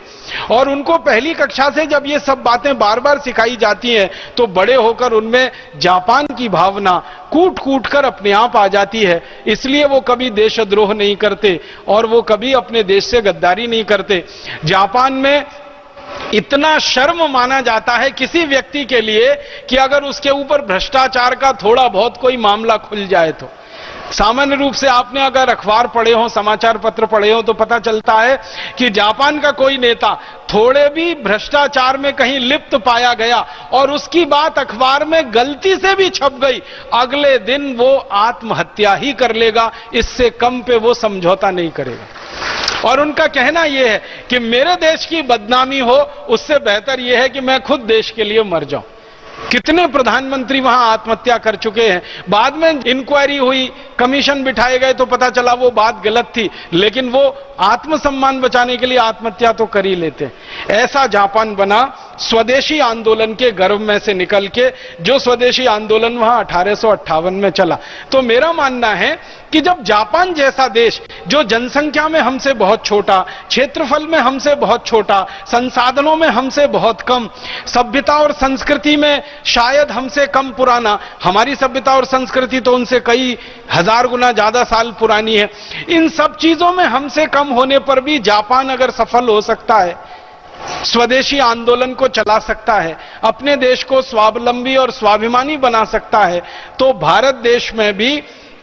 और उनको पहली कक्षा से जब ये सब बातें बार बार सिखाई जाती हैं तो बड़े होकर उनमें जापान की भावना कूट कूट कर अपने आप आ जाती है। इसलिए वो कभी देशद्रोह नहीं करते और वो कभी अपने देश से गद्दारी नहीं करते। जापान में इतना शर्म माना जाता है किसी व्यक्ति के लिए कि अगर उसके ऊपर भ्रष्टाचार का थोड़ा बहुत कोई मामला खुल जाए तो। सामान्य रूप से आपने अगर अखबार पढ़े हो, समाचार पत्र पढ़े हो तो पता चलता है कि जापान का कोई नेता थोड़े भी भ्रष्टाचार में कहीं लिप्त पाया गया और उसकी बात अखबार में गलती से भी छप गई, अगले दिन वो आत्महत्या ही कर लेगा, इससे कम पे वो समझौता नहीं करेगा। और उनका कहना यह है कि मेरे देश की बदनामी हो उससे बेहतर यह है कि मैं खुद देश के लिए मर जाऊं। कितने प्रधानमंत्री वहां आत्महत्या कर चुके हैं। बाद में इंक्वायरी हुई, कमीशन बिठाए गए तो पता चला वो बात गलत थी, लेकिन वो आत्मसम्मान बचाने के लिए आत्महत्या तो कर ही लेते हैं। ऐसा जापान बना स्वदेशी आंदोलन के गर्भ में से निकल के, जो स्वदेशी आंदोलन वहां 1858 में चला। तो मेरा मानना है कि जब जापान जैसा देश, जो जनसंख्या में हमसे बहुत छोटा, क्षेत्रफल में हमसे बहुत छोटा, संसाधनों में हमसे बहुत कम, सभ्यता और संस्कृति में शायद हमसे कम पुराना, हमारी सभ्यता और संस्कृति तो उनसे कई हजार गुना ज्यादा साल पुरानी है, इन सब चीजों में हमसे कम होने पर भी जापान अगर सफल हो सकता है, स्वदेशी आंदोलन को चला सकता है, अपने देश को स्वावलंबी और स्वाभिमानी बना सकता है, तो भारत देश में भी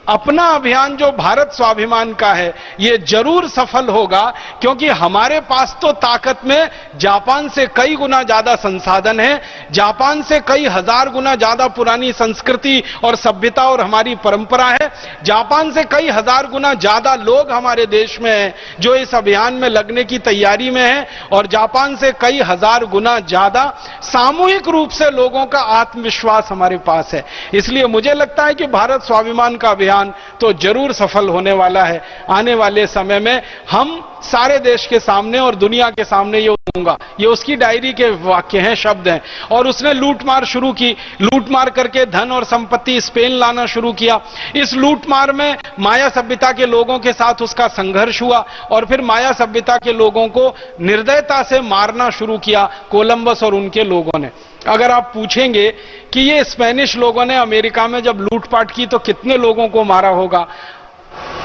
अपना अभियान जो भारत स्वाभिमान का है ये जरूर सफल होगा, क्योंकि हमारे पास तो ताकत में जापान से कई गुना ज्यादा संसाधन है, जापान से कई हजार गुना ज्यादा पुरानी संस्कृति और सभ्यता और हमारी परंपरा है, जापान से कई हजार गुना ज्यादा लोग हमारे देश में हैं जो इस अभियान में लगने की तैयारी में हैं, और जापान से कई हजार गुना ज्यादा सामूहिक रूप से लोगों का आत्मविश्वास हमारे पास है। इसलिए मुझे लगता है कि भारत स्वाभिमान का अभियान तो जरूर सफल होने वाला है। आने वाले समय में हम सारे देश के सामने और दुनिया के सामने ये दूंगा, ये उसकी डायरी के वाक्य हैं, शब्द हैं। और उसने लूटमार शुरू की, लूटमार करके धन और संपत्ति स्पेन लाना शुरू किया। इस लूटमार में माया सभ्यता के लोगों के साथ उसका संघर्ष हुआ, और फिर माया सभ्यता के लोगों को निर्दयता से मारना शुरू किया कोलंबस और उनके लोगों ने। अगर आप पूछेंगे कि ये स्पेनिश लोगों ने अमेरिका में जब लूटपाट की तो कितने लोगों को मारा होगा,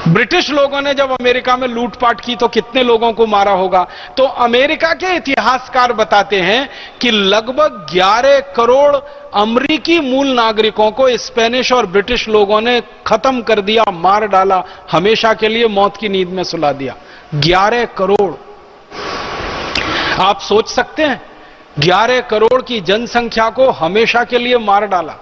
ब्रिटिश लोगों ने जब अमेरिका में लूटपाट की तो कितने लोगों को मारा होगा, तो अमेरिका के इतिहासकार बताते हैं कि लगभग 11 करोड़ अमेरिकी मूल नागरिकों को स्पेनिश और ब्रिटिश लोगों ने खत्म कर दिया, मार डाला, हमेशा के लिए मौत की नींद में सुला दिया। 11 करोड़, आप सोच सकते हैं, 11 करोड़ की जनसंख्या को हमेशा के लिए मार डाला।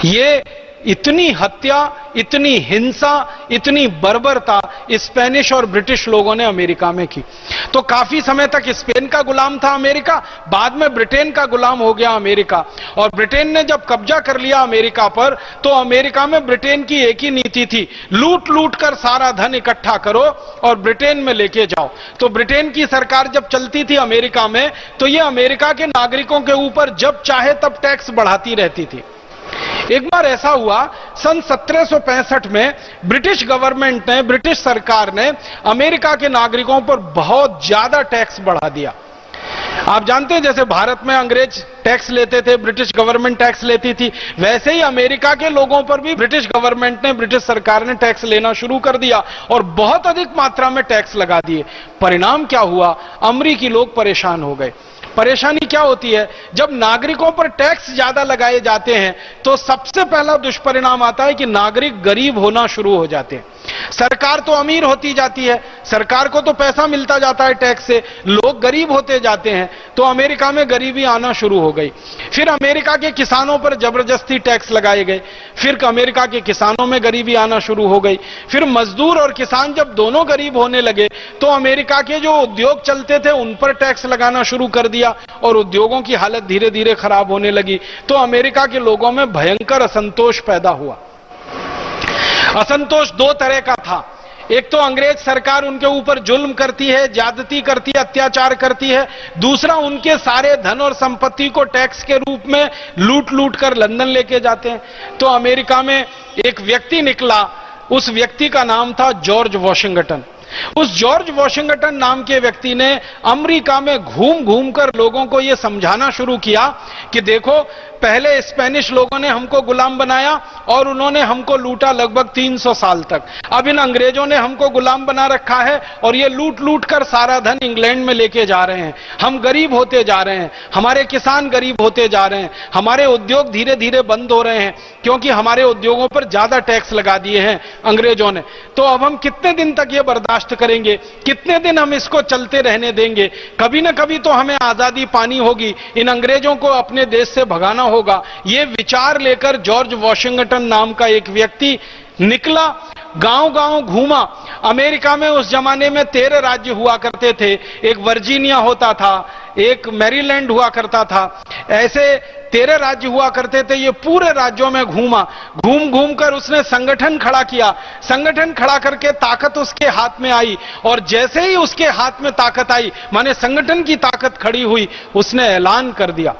ये इतनी हत्या, इतनी हिंसा, इतनी बर्बरता स्पेनिश और ब्रिटिश लोगों ने अमेरिका में की। तो काफी समय तक स्पेन का गुलाम था अमेरिका, बाद में ब्रिटेन का गुलाम हो गया अमेरिका। और ब्रिटेन ने जब कब्जा कर लिया अमेरिका पर, तो अमेरिका में ब्रिटेन की एक ही नीति थी, लूट लूट कर सारा धन इकट्ठा करो और ब्रिटेन में लेके जाओ। तो ब्रिटेन की सरकार जब चलती थी अमेरिका में, तो ये अमेरिका के नागरिकों के ऊपर जब चाहे तब टैक्स बढ़ाती रहती थी। एक बार ऐसा हुआ, सन 1765 में ब्रिटिश गवर्नमेंट ने, ब्रिटिश सरकार ने अमेरिका के नागरिकों पर बहुत ज्यादा टैक्स बढ़ा दिया। आप जानते हैं जैसे भारत में अंग्रेज टैक्स लेते थे, ब्रिटिश गवर्नमेंट टैक्स लेती थी, वैसे ही अमेरिका के लोगों पर भी ब्रिटिश गवर्नमेंट ने, ब्रिटिश सरकार ने टैक्स लेना शुरू कर दिया और बहुत अधिक मात्रा में टैक्स लगा दिए। परिणाम क्या हुआ, अमेरिकी लोग परेशान हो गए। परेशानी क्या होती है, जब नागरिकों पर टैक्स ज्यादा लगाए जाते हैं तो सबसे पहला दुष्परिणाम आता है कि नागरिक गरीब होना शुरू हो जाते हैं। सरकार तो अमीर होती जाती है, सरकार को तो पैसा मिलता जाता है टैक्स से, लोग गरीब होते जाते हैं। तो अमेरिका में गरीबी आना शुरू हो गई। फिर अमेरिका के किसानों पर जबरदस्ती टैक्स लगाए गए, फिर अमेरिका के किसानों में गरीबी आना शुरू हो गई। फिर मजदूर और किसान जब दोनों गरीब होने लगे तो अमेरिका के जो उद्योग चलते थे उन पर टैक्स लगाना शुरू कर दिया और उद्योगों की हालत धीरे धीरे खराब होने लगी। तो अमेरिका के लोगों में भयंकर असंतोष पैदा हुआ। असंतोष दो तरह का था, एक तो अंग्रेज सरकार उनके ऊपर जुल्म करती है, ज्यादती करती है, अत्याचार करती है, दूसरा उनके सारे धन और संपत्ति को टैक्स के रूप में लूट लूट कर लंदन लेके जाते हैं। तो अमेरिका में एक व्यक्ति निकला, उस व्यक्ति का नाम था जॉर्ज वॉशिंगटन। उस जॉर्ज वॉशिंगटन नाम के व्यक्ति ने अमेरिका में घूम घूम कर लोगों को यह समझाना शुरू किया कि देखो, पहले स्पेनिश लोगों ने हमको गुलाम बनाया और उन्होंने हमको लूटा लगभग 300 साल तक। अब इन अंग्रेजों ने हमको गुलाम बना रखा है और ये लूट लूट कर सारा धन इंग्लैंड में लेके जा रहे हैं। हम गरीब होते जा रहे हैं, हमारे किसान गरीब होते जा रहे हैं, हमारे उद्योग धीरे धीरे बंद हो रहे हैं क्योंकि हमारे उद्योगों पर ज्यादा टैक्स लगा दिए हैं अंग्रेजों ने। तो अब हम कितने दिन तक ये बर्दाश्त करेंगे, कितने दिन हम इसको चलते रहने देंगे? कभी ना कभी तो हमें आजादी पानी होगी, इन अंग्रेजों को अपने देश से भगाना होगा। ये विचार लेकर जॉर्ज वॉशिंगटन नाम का एक व्यक्ति निकला, गांव गांव घूमा। अमेरिका में उस जमाने में 13 राज्य हुआ करते थे, एक वर्जीनिया होता था, एक मैरीलैंड हुआ करता था, ऐसे 13 राज्य हुआ करते थे, ये पूरे राज्यों में घूमा, घूम घूम कर उसने संगठन खड़ा किया। संगठन खड़ा करके ताकत उसके हाथ में आई, और जैसे ही उसके हाथ में ताकत आई, माने संगठन की ताकत खड़ी हुई, उसने ऐलान कर दिया।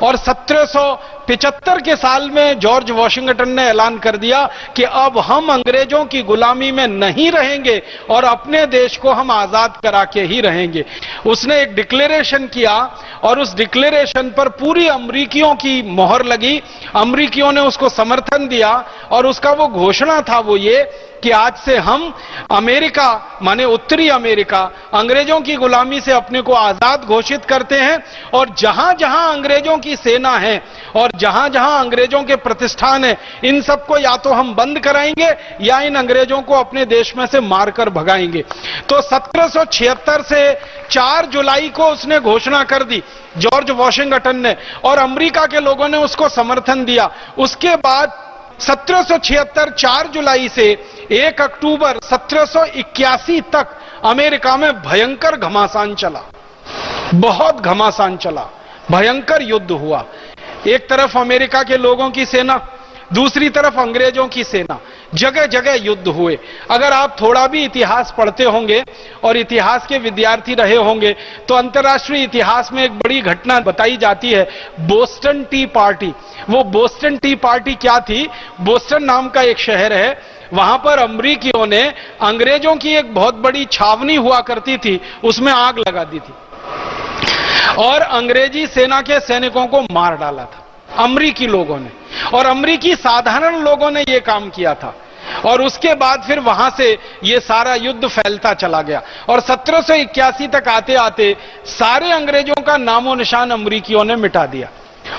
और 1775 के साल में जॉर्ज वॉशिंगटन ने ऐलान कर दिया कि अब हम अंग्रेजों की गुलामी में नहीं रहेंगे और अपने देश को हम आजाद करा के ही रहेंगे। उसने एक डिक्लेरेशन किया और उस डिक्लेरेशन पर पूरी अमरीकियों की मोहर लगी। अमरीकियों ने उसको समर्थन दिया और उसका वो घोषणा था वो ये कि आज से हम अमेरिका माने उत्तरी अमेरिका अंग्रेजों की गुलामी से अपने को आजाद घोषित करते हैं, और जहां जहां अंग्रेजों की सेना है और जहां जहां अंग्रेजों के प्रतिष्ठान है, इन सबको या तो हम बंद कराएंगे या इन अंग्रेजों को अपने देश में से मारकर भगाएंगे। तो 1776 से 4 जुलाई को उसने घोषणा कर दी जॉर्ज वॉशिंगटन ने, और अमेरिका के लोगों ने उसको समर्थन दिया। उसके बाद 1776 4 जुलाई से 1 अक्टूबर 1781 तक अमेरिका में भयंकर घमासान चला, बहुत घमासान चला, भयंकर युद्ध हुआ। एक तरफ अमेरिका के लोगों की सेना, दूसरी तरफ अंग्रेजों की सेना, जगह जगह युद्ध हुए। अगर आप थोड़ा भी इतिहास पढ़ते होंगे और इतिहास के विद्यार्थी रहे होंगे तो अंतर्राष्ट्रीय इतिहास में एक बड़ी घटना बताई जाती है, बोस्टन टी पार्टी। वो बोस्टन टी पार्टी क्या थी? बोस्टन नाम का एक शहर है, वहां पर अमरीकियों ने अंग्रेजों की एक बहुत बड़ी छावनी हुआ करती थी, उसमें आग लगा दी थी और अंग्रेजी सेना के सैनिकों को मार डाला था अमरीकी लोगों ने, और अमरीकी साधारण लोगों ने यह काम किया था। और उसके बाद फिर वहां से यह सारा युद्ध फैलता चला गया और 1781 तक आते आते सारे अंग्रेजों का नामो निशान अमरीकियों ने मिटा दिया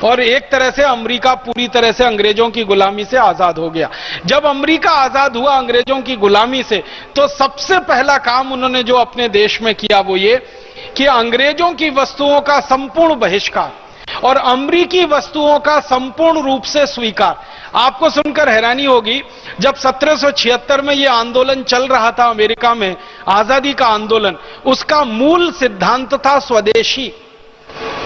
और एक तरह से अमेरिका पूरी तरह से अंग्रेजों की गुलामी से आजाद हो गया। जब अमेरिका आजाद हुआ अंग्रेजों की गुलामी से, तो सबसे पहला काम उन्होंने जो अपने देश में किया वो ये कि अंग्रेजों की वस्तुओं का संपूर्ण बहिष्कार और अमरीकी वस्तुओं का संपूर्ण रूप से स्वीकार। आपको सुनकर हैरानी होगी, जब 1776 में यह आंदोलन चल रहा था अमेरिका में, आजादी का आंदोलन, उसका मूल सिद्धांत था स्वदेशी,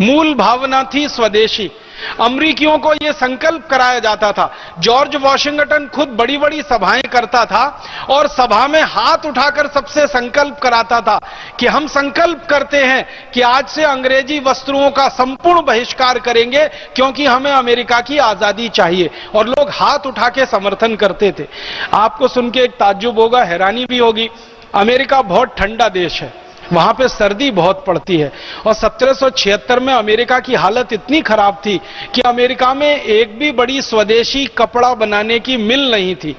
मूल भावना थी स्वदेशी। अमरीकियों को यह संकल्प कराया जाता था। जॉर्ज वॉशिंगटन खुद बड़ी बड़ी सभाएं करता था और सभा में हाथ उठाकर सबसे संकल्प कराता था कि हम संकल्प करते हैं कि आज से अंग्रेजी वस्त्रों का संपूर्ण बहिष्कार करेंगे क्योंकि हमें अमेरिका की आजादी चाहिए, और लोग हाथ उठा के समर्थन करते थे। आपको सुन के एक ताज्जुब होगा, हैरानी भी होगी, अमेरिका बहुत ठंडा देश है, वहां पे सर्दी बहुत पड़ती है, और 1776 में अमेरिका की हालत इतनी खराब थी कि अमेरिका में एक भी बड़ी स्वदेशी कपड़ा बनाने की मिल नहीं थी।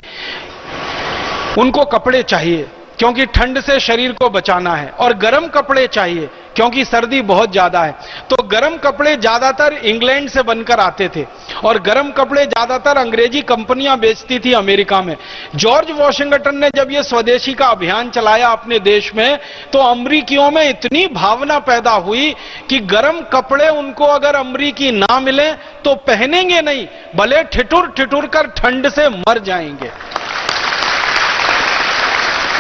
उनको कपड़े चाहिए क्योंकि ठंड से शरीर को बचाना है, और गर्म कपड़े चाहिए क्योंकि सर्दी बहुत ज्यादा है। तो गर्म कपड़े ज्यादातर इंग्लैंड से बनकर आते थे और गर्म कपड़े ज्यादातर अंग्रेजी कंपनियां बेचती थी अमेरिका में। जॉर्ज वॉशिंगटन ने जब यह स्वदेशी का अभियान चलाया अपने देश में, तो अमरीकियों में इतनी भावना पैदा हुई कि गर्म कपड़े उनको अगर अमरीकी ना मिले तो पहनेंगे नहीं, भले ठिठुर ठिठुर कर ठंड से मर जाएंगे।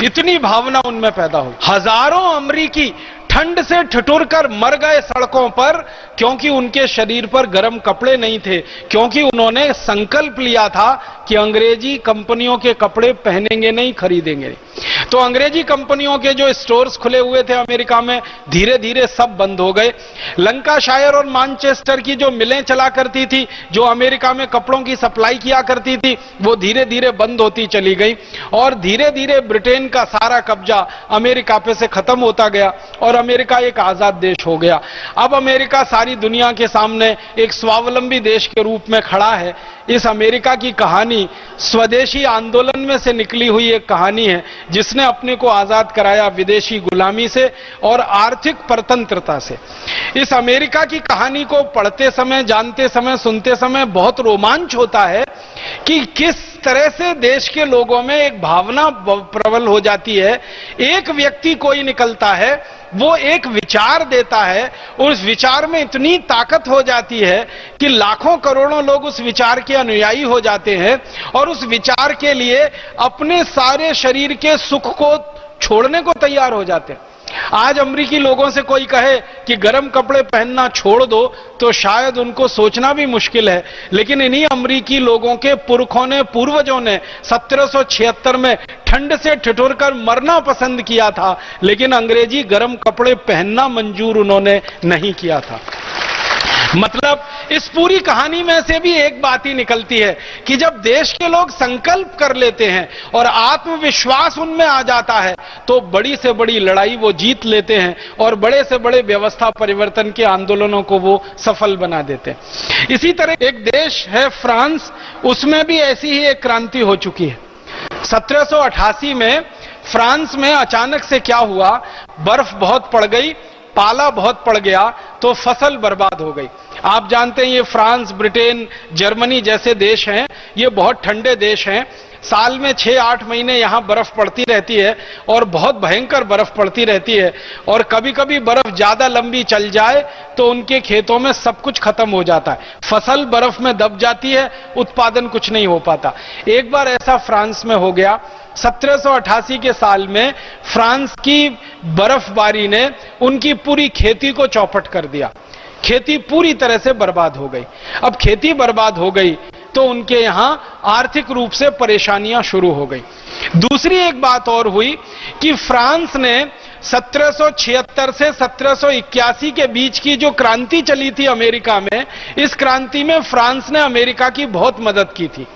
इतनी भावना उनमें पैदा हुई। हजारों अमरीकी ठंड से ठिठुर कर मर गए सड़कों पर क्योंकि उनके शरीर पर गर्म कपड़े नहीं थे, क्योंकि उन्होंने संकल्प लिया था कि अंग्रेजी कंपनियों के कपड़े पहनेंगे नहीं, खरीदेंगे नहीं। तो अंग्रेजी कंपनियों के जो स्टोर्स खुले हुए थे अमेरिका में, धीरे धीरे सब बंद हो गए। लंकाशायर और मैनचेस्टर की जो मिलें चला करती थी, जो अमेरिका में कपड़ों की सप्लाई किया करती थी, वो धीरे धीरे बंद होती चली गई और धीरे धीरे ब्रिटेन का सारा कब्जा अमेरिका पे से खत्म होता गया और अमेरिका एक आजाद देश हो गया। अब अमेरिका सारी दुनिया के सामने एक स्वावलंबी देश के रूप में खड़ा है। इस अमेरिका की कहानी स्वदेशी आंदोलन में से निकली हुई एक कहानी है जिसने अपने को आजाद कराया विदेशी गुलामी से और आर्थिक परतंत्रता से। इस अमेरिका की कहानी को पढ़ते समय, जानते समय, सुनते समय बहुत रोमांच होता है कि किस तरह से देश के लोगों में एक भावना प्रबल हो जाती है। एक व्यक्ति कोई निकलता है, वो एक विचार देता है, उस विचार में इतनी ताकत हो जाती है कि लाखों करोड़ों लोग उस विचार के अनुयायी हो जाते हैं और उस विचार के लिए अपने सारे शरीर के सुख को छोड़ने को तैयार हो जाते हैं। आज अमेरिकी लोगों से कोई कहे कि गर्म कपड़े पहनना छोड़ दो तो शायद उनको सोचना भी मुश्किल है, लेकिन इन्हीं अमेरिकी लोगों के पुरखों ने, पूर्वजों ने 1776 में ठंड से ठिठुरकर मरना पसंद किया था, लेकिन अंग्रेजी गर्म कपड़े पहनना मंजूर उन्होंने नहीं किया था। मतलब इस पूरी कहानी में से भी एक बात ही निकलती है कि जब देश के लोग संकल्प कर लेते हैं और आत्मविश्वास उनमें आ जाता है तो बड़ी से बड़ी लड़ाई वो जीत लेते हैं और बड़े से बड़े व्यवस्था परिवर्तन के आंदोलनों को वो सफल बना देते हैं। इसी तरह एक देश है फ्रांस, उसमें भी ऐसी ही एक क्रांति हो चुकी है। 1788 में फ्रांस में अचानक से क्या हुआ, बर्फ बहुत पड़ गई, पाला बहुत पड़ गया तो फसल बर्बाद हो गई। आप जानते हैं ये फ्रांस, ब्रिटेन, जर्मनी जैसे देश हैं, ये बहुत ठंडे देश हैं। साल में 6-8 महीने यहां बर्फ पड़ती रहती है और बहुत भयंकर बर्फ पड़ती रहती है, और कभी कभी बर्फ ज्यादा लंबी चल जाए तो उनके खेतों में सब कुछ खत्म हो जाता है, फसल बर्फ में दब जाती है, उत्पादन कुछ नहीं हो पाता। एक बार ऐसा फ्रांस में हो गया। 1788 के साल में फ्रांस की बर्फबारी ने उनकी पूरी खेती को चौपट कर दिया, खेती पूरी तरह से बर्बाद हो गई। अब खेती बर्बाद हो गई तो उनके यहां आर्थिक रूप से परेशानियां शुरू हो गई। दूसरी एक बात और हुई कि फ्रांस ने 1776 से 1781 के बीच की जो क्रांति चली थी अमेरिका में, इस क्रांति में फ्रांस ने अमेरिका की बहुत मदद की थी।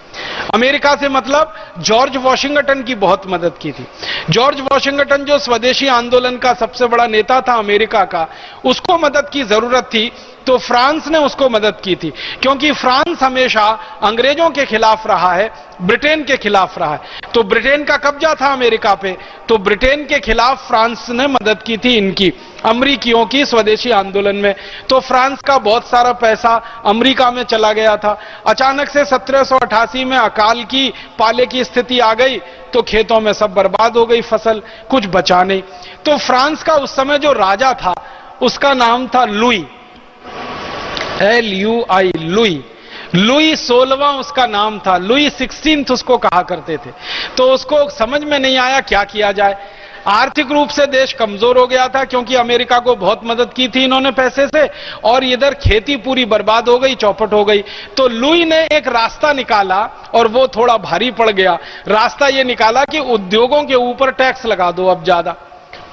अमेरिका से मतलब जॉर्ज वॉशिंगटन की बहुत मदद की थी। जॉर्ज वॉशिंगटन जो स्वदेशी आंदोलन का सबसे बड़ा नेता था अमेरिका का, उसको मदद की जरूरत थी तो फ्रांस ने उसको मदद की थी, क्योंकि फ्रांस हमेशा अंग्रेजों के खिलाफ रहा है, ब्रिटेन के खिलाफ रहा है। तो ब्रिटेन का कब्जा था अमेरिका पे, तो ब्रिटेन के खिलाफ फ्रांस ने मदद की थी इनकी, अमरीकियों की स्वदेशी आंदोलन में। तो फ्रांस का बहुत सारा पैसा अमेरिका में चला गया था। अचानक से 1788 में अकाल की, पाले की स्थिति आ गई तो खेतों में सब बर्बाद हो गई फसल, कुछ बचा नहीं। तो फ्रांस का उस समय जो राजा था उसका नाम था लुई, LUI, लुई 16वां उसका नाम था, लुई 16 उसको कहा करते थे। तो उसको समझ में नहीं आया क्या किया जाए। आर्थिक रूप से देश कमजोर हो गया था क्योंकि अमेरिका को बहुत मदद की थी इन्होंने पैसे से, और इधर खेती पूरी बर्बाद हो गई, चौपट हो गई। तो लुई ने एक रास्ता निकाला और वो थोड़ा भारी पड़ गया। रास्ता ये निकाला कि उद्योगों के ऊपर टैक्स लगा दो अब ज्यादा,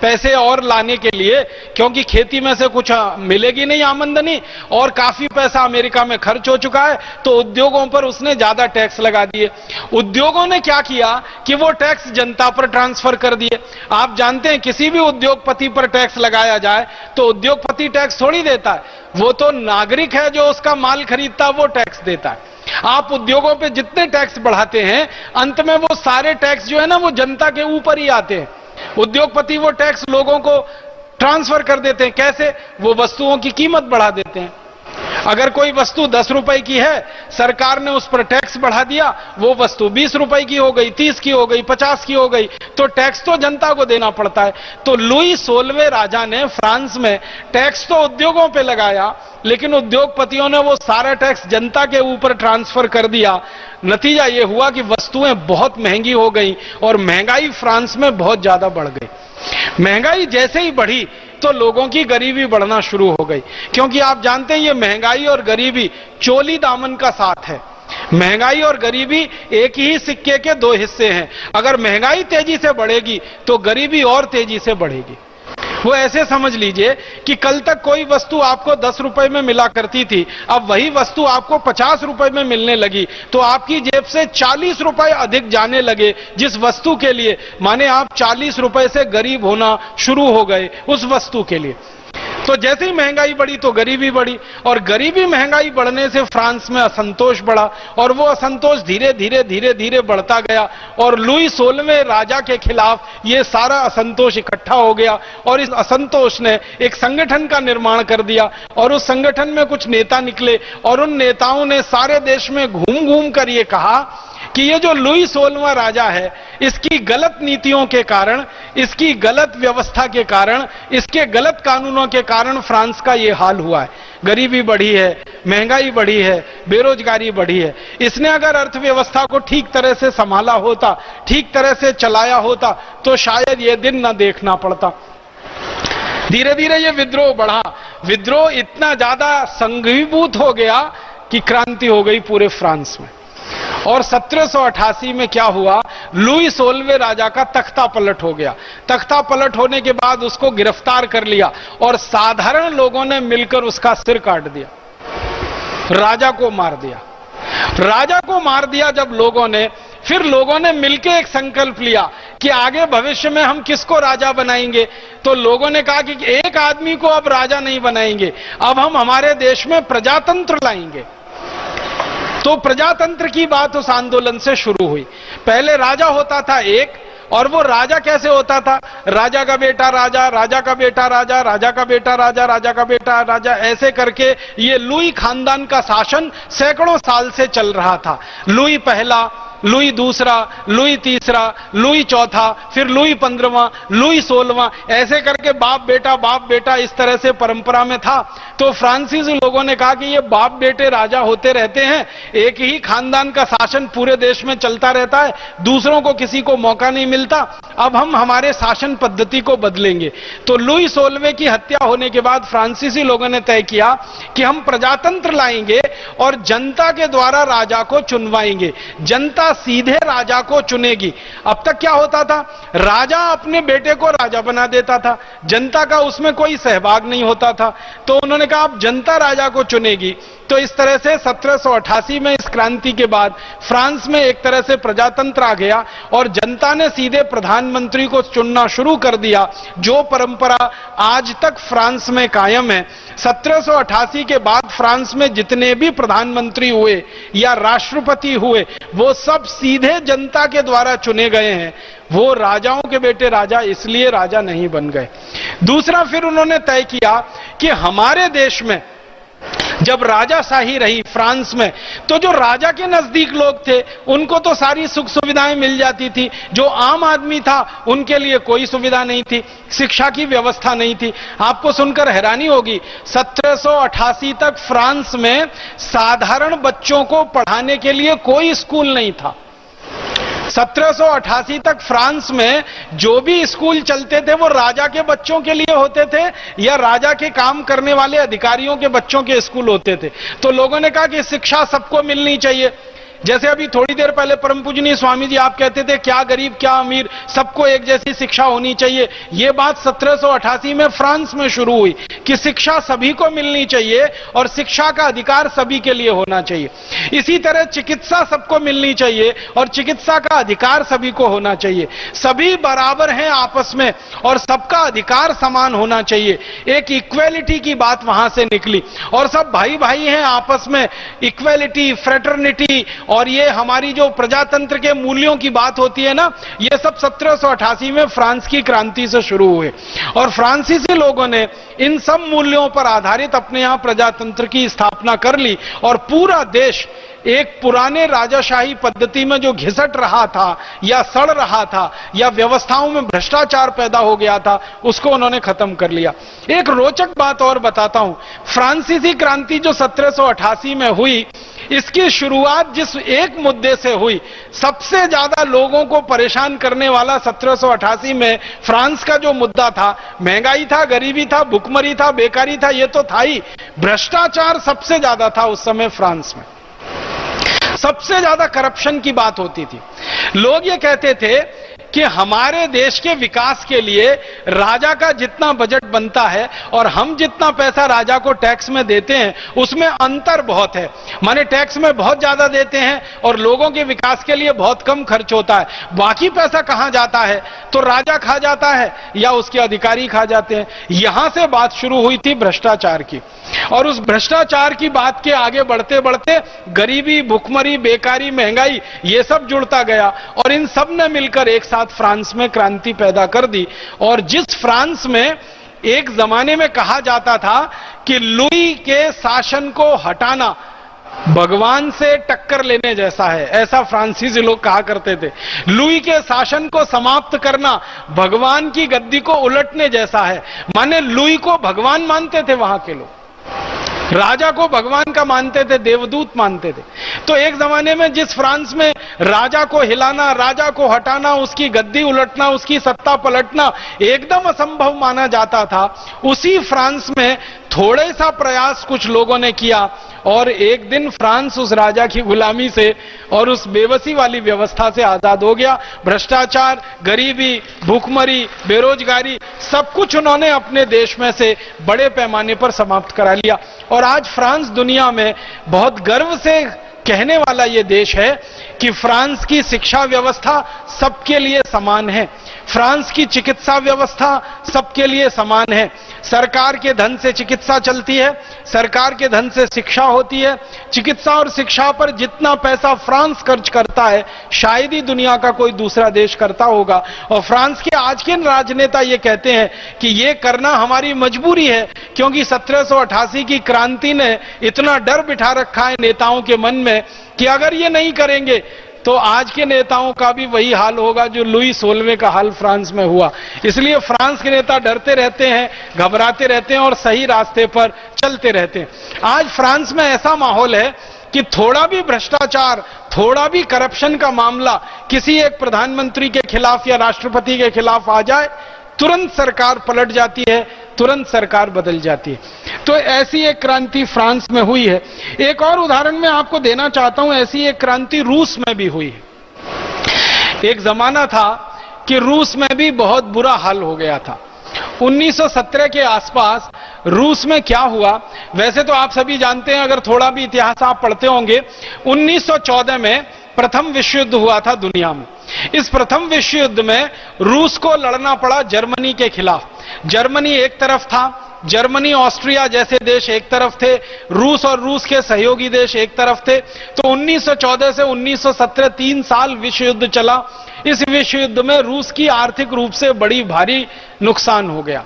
पैसे और लाने के लिए, क्योंकि खेती में से कुछ मिलेगी नहीं आमदनी और काफी पैसा अमेरिका में खर्च हो चुका है, तो उद्योगों पर उसने ज्यादा टैक्स लगा दिए। उद्योगों ने क्या किया कि वो टैक्स जनता पर ट्रांसफर कर दिए। आप जानते हैं किसी भी उद्योगपति पर टैक्स लगाया जाए तो उद्योगपति टैक्स थोड़ी देता है, वो तो नागरिक है जो उसका माल खरीदता है वो टैक्स देता है। आप उद्योगों पे जितने टैक्स बढ़ाते हैं अंत में वो सारे टैक्स जो है ना वो जनता के ऊपर ही आते हैं। उद्योगपति वो टैक्स लोगों को ट्रांसफर कर देते हैं। कैसे? वो वस्तुओं की कीमत बढ़ा देते हैं। अगर कोई वस्तु 10 रुपए की है, सरकार ने उस पर टैक्स बढ़ा दिया, वो वस्तु 20 रुपए की हो गई, 30 की हो गई, 50 की हो गई, तो टैक्स तो जनता को देना पड़ता है। तो लुई 16वें राजा ने फ्रांस में टैक्स तो उद्योगों पे लगाया, लेकिन उद्योगपतियों ने वो सारा टैक्स जनता के ऊपर ट्रांसफर कर दिया। नतीजा ये हुआ कि वस्तुएं बहुत महंगी हो गई और महंगाई फ्रांस में बहुत ज्यादा बढ़ गई। महंगाई जैसे ही बढ़ी तो लोगों की गरीबी बढ़ना शुरू हो गई, क्योंकि आप जानते हैं ये महंगाई और गरीबी चोली दामन का साथ है। महंगाई और गरीबी एक ही सिक्के के दो हिस्से हैं। अगर महंगाई तेजी से बढ़ेगी तो गरीबी और तेजी से बढ़ेगी। वो ऐसे समझ लीजिए कि कल तक कोई वस्तु आपको 10 रुपए में मिला करती थी, अब वही वस्तु आपको 50 रुपए में मिलने लगी, तो आपकी जेब से 40 रुपए अधिक जाने लगे जिस वस्तु के लिए, माने आप 40 रुपए से गरीब होना शुरू हो गए उस वस्तु के लिए। तो जैसे ही महंगाई बढ़ी तो गरीबी बढ़ी, और गरीबी महंगाई बढ़ने से फ्रांस में असंतोष बढ़ा, और वो असंतोष धीरे धीरे धीरे धीरे बढ़ता गया, और लुई 16वें राजा के खिलाफ ये सारा असंतोष इकट्ठा हो गया, और इस असंतोष ने एक संगठन का निर्माण कर दिया, और उस संगठन में कुछ नेता निकले, और उन नेताओं ने सारे देश में घूम घूम कर ये कहा कि ये जो लुई 16वां राजा है, इसकी गलत नीतियों के कारण, इसकी गलत व्यवस्था के कारण, इसके गलत कानूनों के कारण फ्रांस का ये हाल हुआ है। गरीबी बढ़ी है, महंगाई बढ़ी है, बेरोजगारी बढ़ी है। इसने अगर अर्थव्यवस्था को ठीक तरह से संभाला होता, ठीक तरह से चलाया होता, तो शायद ये दिन न देखना पड़ता। धीरे धीरे ये विद्रोह बढ़ा, विद्रोह इतना ज्यादा संघीभूत हो गया कि क्रांति हो गई पूरे फ्रांस में। और 1788 में क्या हुआ, लुई 16वें राजा का तख्ता पलट हो गया। तख्ता पलट होने के बाद उसको गिरफ्तार कर लिया और साधारण लोगों ने मिलकर उसका सिर काट दिया, राजा को मार दिया। राजा को मार दिया जब लोगों ने, फिर लोगों ने मिलकर एक संकल्प लिया कि आगे भविष्य में हम किसको राजा बनाएंगे। तो लोगों ने कहा कि एक आदमी को अब राजा नहीं बनाएंगे, अब हम हमारे देश में प्रजातंत्र लाएंगे। तो प्रजातंत्र की बात उस आंदोलन से शुरू हुई। पहले राजा होता था एक, और वो राजा कैसे होता था, राजा का बेटा राजा, राजा का बेटा राजा, राजा का बेटा राजा, राजा का बेटा राजा, ऐसे करके ये लुई खानदान का शासन सैकड़ों साल से चल रहा था। लुई पहला, लुई दूसरा, लुई तीसरा, लुई चौथा, फिर लुई 15वां, लुई 16वां, ऐसे करके बाप बेटा इस तरह से परंपरा में था। तो फ्रांसीसी लोगों ने कहा कि ये बाप बेटे राजा होते रहते हैं, एक ही खानदान का शासन पूरे देश में चलता रहता है, दूसरों को किसी को मौका नहीं मिलता, अब हम हमारे शासन पद्धति को बदलेंगे। तो लुई 16वें की हत्या होने के बाद फ्रांसीसी लोगों ने तय किया कि हम प्रजातंत्र लाएंगे और जनता के द्वारा राजा को चुनवाएंगे, जनता सीधे राजा को चुनेगी। अब तक क्या होता था, राजा अपने बेटे को राजा बना देता था, जनता का उसमें कोई सहभाग नहीं होता था। तो उन्होंने कहा अब जनता राजा को चुनेगी। तो इस तरह से 1788 में इस क्रांति के बाद फ्रांस में एक तरह से प्रजातंत्र आ गया और जनता ने सीधे प्रधानमंत्री को चुनना शुरू कर दिया, जो परंपरा आज तक फ्रांस में कायम है। 1788 के बाद फ्रांस में जितने भी प्रधानमंत्री हुए या राष्ट्रपति हुए, वो सब सीधे जनता के द्वारा चुने गए हैं, वो राजाओं के बेटे राजा इसलिए राजा नहीं बन गए। दूसरा, फिर उन्होंने तय किया कि हमारे देश में जब राजाशाही रही फ्रांस में, तो जो राजा के नजदीक लोग थे उनको तो सारी सुख सुविधाएं मिल जाती थी, जो आम आदमी था उनके लिए कोई सुविधा नहीं थी, शिक्षा की व्यवस्था नहीं थी। आपको सुनकर हैरानी होगी, 1788 तक फ्रांस में साधारण बच्चों को पढ़ाने के लिए कोई स्कूल नहीं था। 1788 तक फ्रांस में जो भी स्कूल चलते थे वो राजा के बच्चों के लिए होते थे या राजा के काम करने वाले अधिकारियों के बच्चों के स्कूल होते थे। तो लोगों ने कहा कि शिक्षा सबको मिलनी चाहिए। जैसे अभी थोड़ी देर पहले परम पूजनीय स्वामी जी आप कहते थे क्या गरीब क्या अमीर, सबको एक जैसी शिक्षा होनी चाहिए। यह बात 1788 में फ्रांस में शुरू हुई कि शिक्षा सभी को मिलनी चाहिए और शिक्षा का अधिकार सभी के लिए होना चाहिए। इसी तरह चिकित्सा सबको मिलनी चाहिए और चिकित्सा का अधिकार सभी को होना चाहिए। सभी बराबर हैं आपस में और सबका अधिकार समान होना चाहिए। एक इक्वेलिटी की बात वहां से निकली और सब भाई भाई हैं आपस में, इक्वेलिटी, फ्रेटर्निटी, और ये हमारी जो प्रजातंत्र के मूल्यों की बात होती है ना, ये सब 1788 में फ्रांस की क्रांति से शुरू हुए और फ्रांसीसी लोगों ने इन सब मूल्यों पर आधारित अपने यहां प्रजातंत्र की स्थापना कर ली और पूरा देश एक पुराने राजाशाही पद्धति में जो घिसट रहा था या सड़ रहा था या व्यवस्थाओं में भ्रष्टाचार पैदा हो गया था, उसको उन्होंने खत्म कर लिया। एक रोचक बात और बताता हूं, फ्रांसीसी क्रांति जो 1788 में हुई, इसकी शुरुआत जिस एक मुद्दे से हुई, सबसे ज्यादा लोगों को परेशान करने वाला 1788 में फ्रांस का जो मुद्दा था, महंगाई था, गरीबी था, भुखमरी था, बेकारी था, ये तो था ही, भ्रष्टाचार सबसे ज्यादा था उस समय फ्रांस में। सबसे ज्यादा करप्शन की बात होती थी। लोग ये कहते थे कि हमारे देश के विकास के लिए राजा का जितना बजट बनता है और हम जितना पैसा राजा को टैक्स में देते हैं उसमें अंतर बहुत है। माने टैक्स में बहुत ज्यादा देते हैं और लोगों के विकास के लिए बहुत कम खर्च होता है। बाकी पैसा कहां जाता है? तो राजा खा जाता है या उसके अधिकारी खा जाते हैं। यहां से बात शुरू हुई थी भ्रष्टाचार की और उस भ्रष्टाचार की बात के आगे बढ़ते बढ़ते गरीबी, भुखमरी, बेकारी, महंगाई, ये सब जुड़ता गया और इन सब ने मिलकर एक साथ फ्रांस में क्रांति पैदा कर दी। और जिस फ्रांस में एक जमाने में कहा जाता था कि लुई के शासन को हटाना भगवान से टक्कर लेने जैसा है, ऐसा फ्रांसीसी लोग कहा करते थे। लुई के शासन को समाप्त करना भगवान की गद्दी को उलटने जैसा है। माने लुई को भगवान मानते थे वहां के लोग। राजा को भगवान का मानते थे, देवदूत मानते थे। तो एक जमाने में जिस फ्रांस में राजा को हिलाना, राजा को हटाना, उसकी गद्दी उलटना, उसकी सत्ता पलटना एकदम असंभव माना जाता था, उसी फ्रांस में थोड़े सा प्रयास कुछ लोगों ने किया और एक दिन फ्रांस उस राजा की गुलामी से और उस बेबसी वाली व्यवस्था से आजाद हो गया। भ्रष्टाचार, गरीबी, भूखमरी, बेरोजगारी, सब कुछ उन्होंने अपने देश में से बड़े पैमाने पर समाप्त करा लिया। और आज फ्रांस दुनिया में बहुत गर्व से कहने वाला यह देश है कि फ्रांस की शिक्षा व्यवस्था सबके लिए समान है, फ्रांस की चिकित्सा व्यवस्था सबके लिए समान है, सरकार के धन से चिकित्सा चलती है, सरकार के धन से शिक्षा होती है। चिकित्सा और शिक्षा पर जितना पैसा फ्रांस खर्च करता है शायद ही दुनिया का कोई दूसरा देश करता होगा। और फ्रांस के आज के राजनेता ये कहते हैं कि ये करना हमारी मजबूरी है, क्योंकि 1788 की क्रांति ने इतना डर बिठा रखा है नेताओं के मन में कि अगर ये नहीं करेंगे तो आज के नेताओं का भी वही हाल होगा जो लुई 16वें का हाल फ्रांस में हुआ। इसलिए फ्रांस के नेता डरते रहते हैं, घबराते रहते हैं और सही रास्ते पर चलते रहते हैं। आज फ्रांस में ऐसा माहौल है कि थोड़ा भी भ्रष्टाचार, थोड़ा भी करप्शन का मामला किसी एक प्रधानमंत्री के खिलाफ या राष्ट्रपति के खिलाफ आ जाए, तुरंत सरकार पलट जाती है, तुरंत सरकार बदल जाती है। तो ऐसी एक क्रांति फ्रांस में हुई है। एक और उदाहरण मैं आपको देना चाहता हूं, ऐसी एक क्रांति रूस में भी हुई है। एक जमाना था कि रूस में भी बहुत बुरा हाल हो गया था। 1917 के आसपास रूस में क्या हुआ, वैसे तो आप सभी जानते हैं, अगर थोड़ा भी इतिहास आप पढ़ते होंगे, 1914 में प्रथम विश्व युद्ध हुआ था दुनिया में। इस प्रथम विश्व युद्ध में रूस को लड़ना पड़ा जर्मनी के खिलाफ। जर्मनी एक तरफ था, जर्मनी ऑस्ट्रिया जैसे देश एक तरफ थे, रूस और रूस के सहयोगी देश एक तरफ थे। तो 1914 से 1917 3 साल विश्व युद्ध चला। इस विश्व युद्ध में रूस की आर्थिक रूप से बड़ी भारी नुकसान हो गया,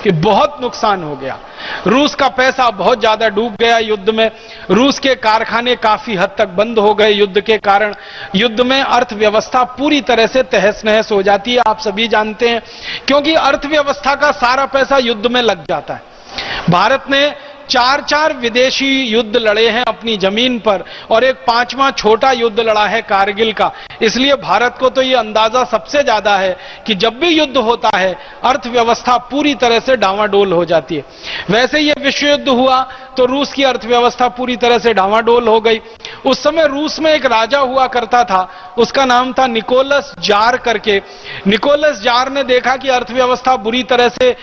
कि बहुत नुकसान हो गया। रूस का पैसा बहुत ज्यादा डूब गया युद्ध में। रूस के कारखाने काफी हद तक बंद हो गए युद्ध के कारण। युद्ध में अर्थव्यवस्था पूरी तरह से तहस नहस हो जाती है, आप सभी जानते हैं, क्योंकि अर्थव्यवस्था का सारा पैसा युद्ध में लग जाता है। भारत ने 4 विदेशी युद्ध लड़े हैं अपनी जमीन पर और एक 5वां छोटा युद्ध लड़ा है कारगिल का। इसलिए भारत को तो यह अंदाजा सबसे ज्यादा है कि जब भी युद्ध होता है अर्थव्यवस्था पूरी तरह से डावाडोल हो जाती है। वैसे यह विश्व युद्ध हुआ तो रूस की अर्थव्यवस्था पूरी तरह से डावाडोल हो गई। उस समय रूस में एक राजा हुआ करता था, उसका नाम था निकोलस जार करके। निकोलस जार ने देखा कि अर्थव्यवस्था बुरी तरह से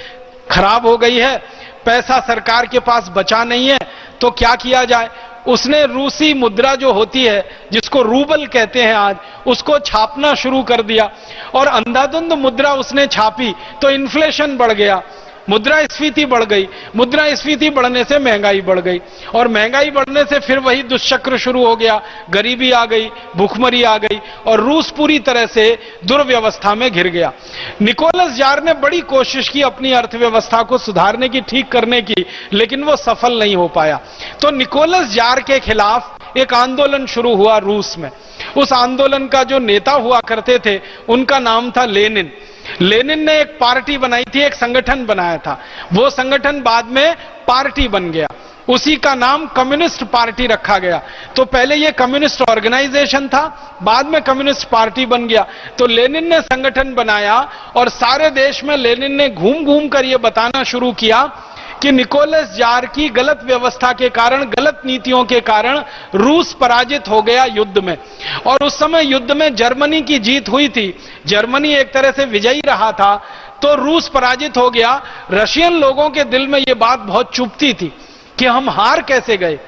खराब हो गई है, पैसा सरकार के पास बचा नहीं है, तो क्या किया जाए। उसने रूसी मुद्रा जो होती है, जिसको रूबल कहते हैं आज, उसको छापना शुरू कर दिया और अंधाधुंध मुद्रा उसने छापी तो इन्फ्लेशन बढ़ गया, मुद्रास्फीति बढ़ गई। मुद्रास्फीति बढ़ने से महंगाई बढ़ गई और महंगाई बढ़ने से फिर वही दुष्चक्र शुरू हो गया, गरीबी आ गई, भूखमरी आ गई और रूस पूरी तरह से दुर्व्यवस्था में घिर गया। निकोलस जार ने बड़ी कोशिश की अपनी अर्थव्यवस्था को सुधारने की, ठीक करने की, लेकिन वो सफल नहीं हो पाया। तो निकोलस जार के खिलाफ एक आंदोलन शुरू हुआ रूस में। उस आंदोलन का जो नेता हुआ करते थे उनका नाम था लेनिन। लेनिन ने एक पार्टी बनाई थी, एक संगठन बनाया था। वो संगठन बाद में पार्टी बन गया, उसी का नाम कम्युनिस्ट पार्टी रखा गया। तो पहले ये कम्युनिस्ट ऑर्गेनाइजेशन था, बाद में कम्युनिस्ट पार्टी बन गया। तो लेनिन ने संगठन बनाया और सारे देश में लेनिन ने घूम घूम कर यह बताना शुरू किया कि निकोलस जार की गलत व्यवस्था के कारण, गलत नीतियों के कारण रूस पराजित हो गया युद्ध में। और उस समय युद्ध में जर्मनी की जीत हुई थी, जर्मनी एक तरह से विजयी रहा था, तो रूस पराजित हो गया। रशियन लोगों के दिल में यह बात बहुत चुभती थी कि हम हार कैसे गए,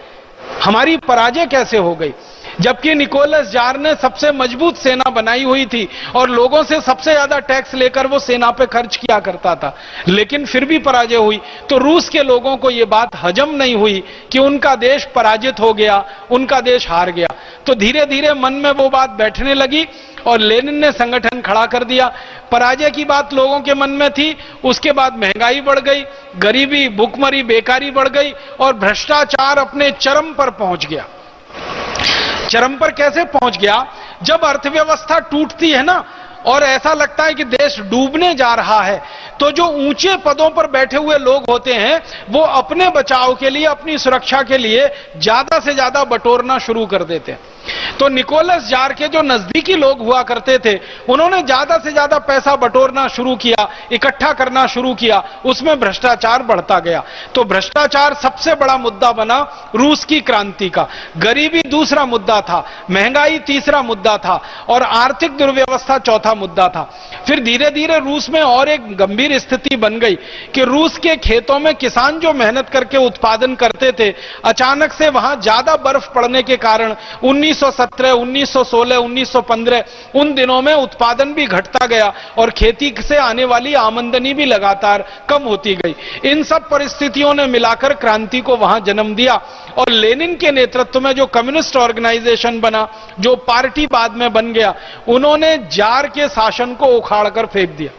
हमारी पराजय कैसे हो गई, जबकि निकोलस जार ने सबसे मजबूत सेना बनाई हुई थी और लोगों से सबसे ज्यादा टैक्स लेकर वो सेना पे खर्च किया करता था, लेकिन फिर भी पराजय हुई। तो रूस के लोगों को ये बात हजम नहीं हुई कि उनका देश पराजित हो गया, उनका देश हार गया। तो धीरे धीरे मन में वो बात बैठने लगी और लेनिन ने संगठन खड़ा कर दिया। पराजय की बात लोगों के मन में थी, उसके बाद महंगाई बढ़ गई, गरीबी, भूखमरी, बेकारी बढ़ गई और भ्रष्टाचार अपने चरम पर पहुंच गया। चरम पर कैसे पहुंच गया? जब अर्थव्यवस्था टूटती है ना, और ऐसा लगता है कि देश डूबने जा रहा है, तो जो ऊंचे पदों पर बैठे हुए लोग होते हैं वो अपने बचाव के लिए, अपनी सुरक्षा के लिए ज्यादा से ज्यादा बटोरना शुरू कर देते हैं। तो निकोलस जार के जो नजदीकी लोग हुआ करते थे, उन्होंने ज्यादा से ज्यादा पैसा बटोरना शुरू किया, इकट्ठा करना शुरू किया, उसमें भ्रष्टाचार बढ़ता गया। तो भ्रष्टाचार सबसे बड़ा मुद्दा बना रूस की क्रांति का। गरीबी दूसरा मुद्दा था, महंगाई तीसरा मुद्दा था और आर्थिक दुर्व्यवस्था चौथा मुद्दा था। फिर धीरे धीरे रूस में और एक गंभीर स्थिति बन गई कि रूस के खेतों में किसान जो मेहनत करके उत्पादन करते थे, अचानक से वहां ज्यादा बर्फ पड़ने के कारण 1917, 1916, 1915 उन दिनों में उत्पादन भी घटता गया और खेती से आने वाली आमदनी भी लगातार कम होती गई। इन सब परिस्थितियों ने मिलाकर क्रांति को वहां जन्म दिया और लेनिन के नेतृत्व में जो कम्युनिस्ट ऑर्गेनाइजेशन बना, जो पार्टी बाद में बन गया, उन्होंने जार के शासन को उखाड़कर फेंक दिया,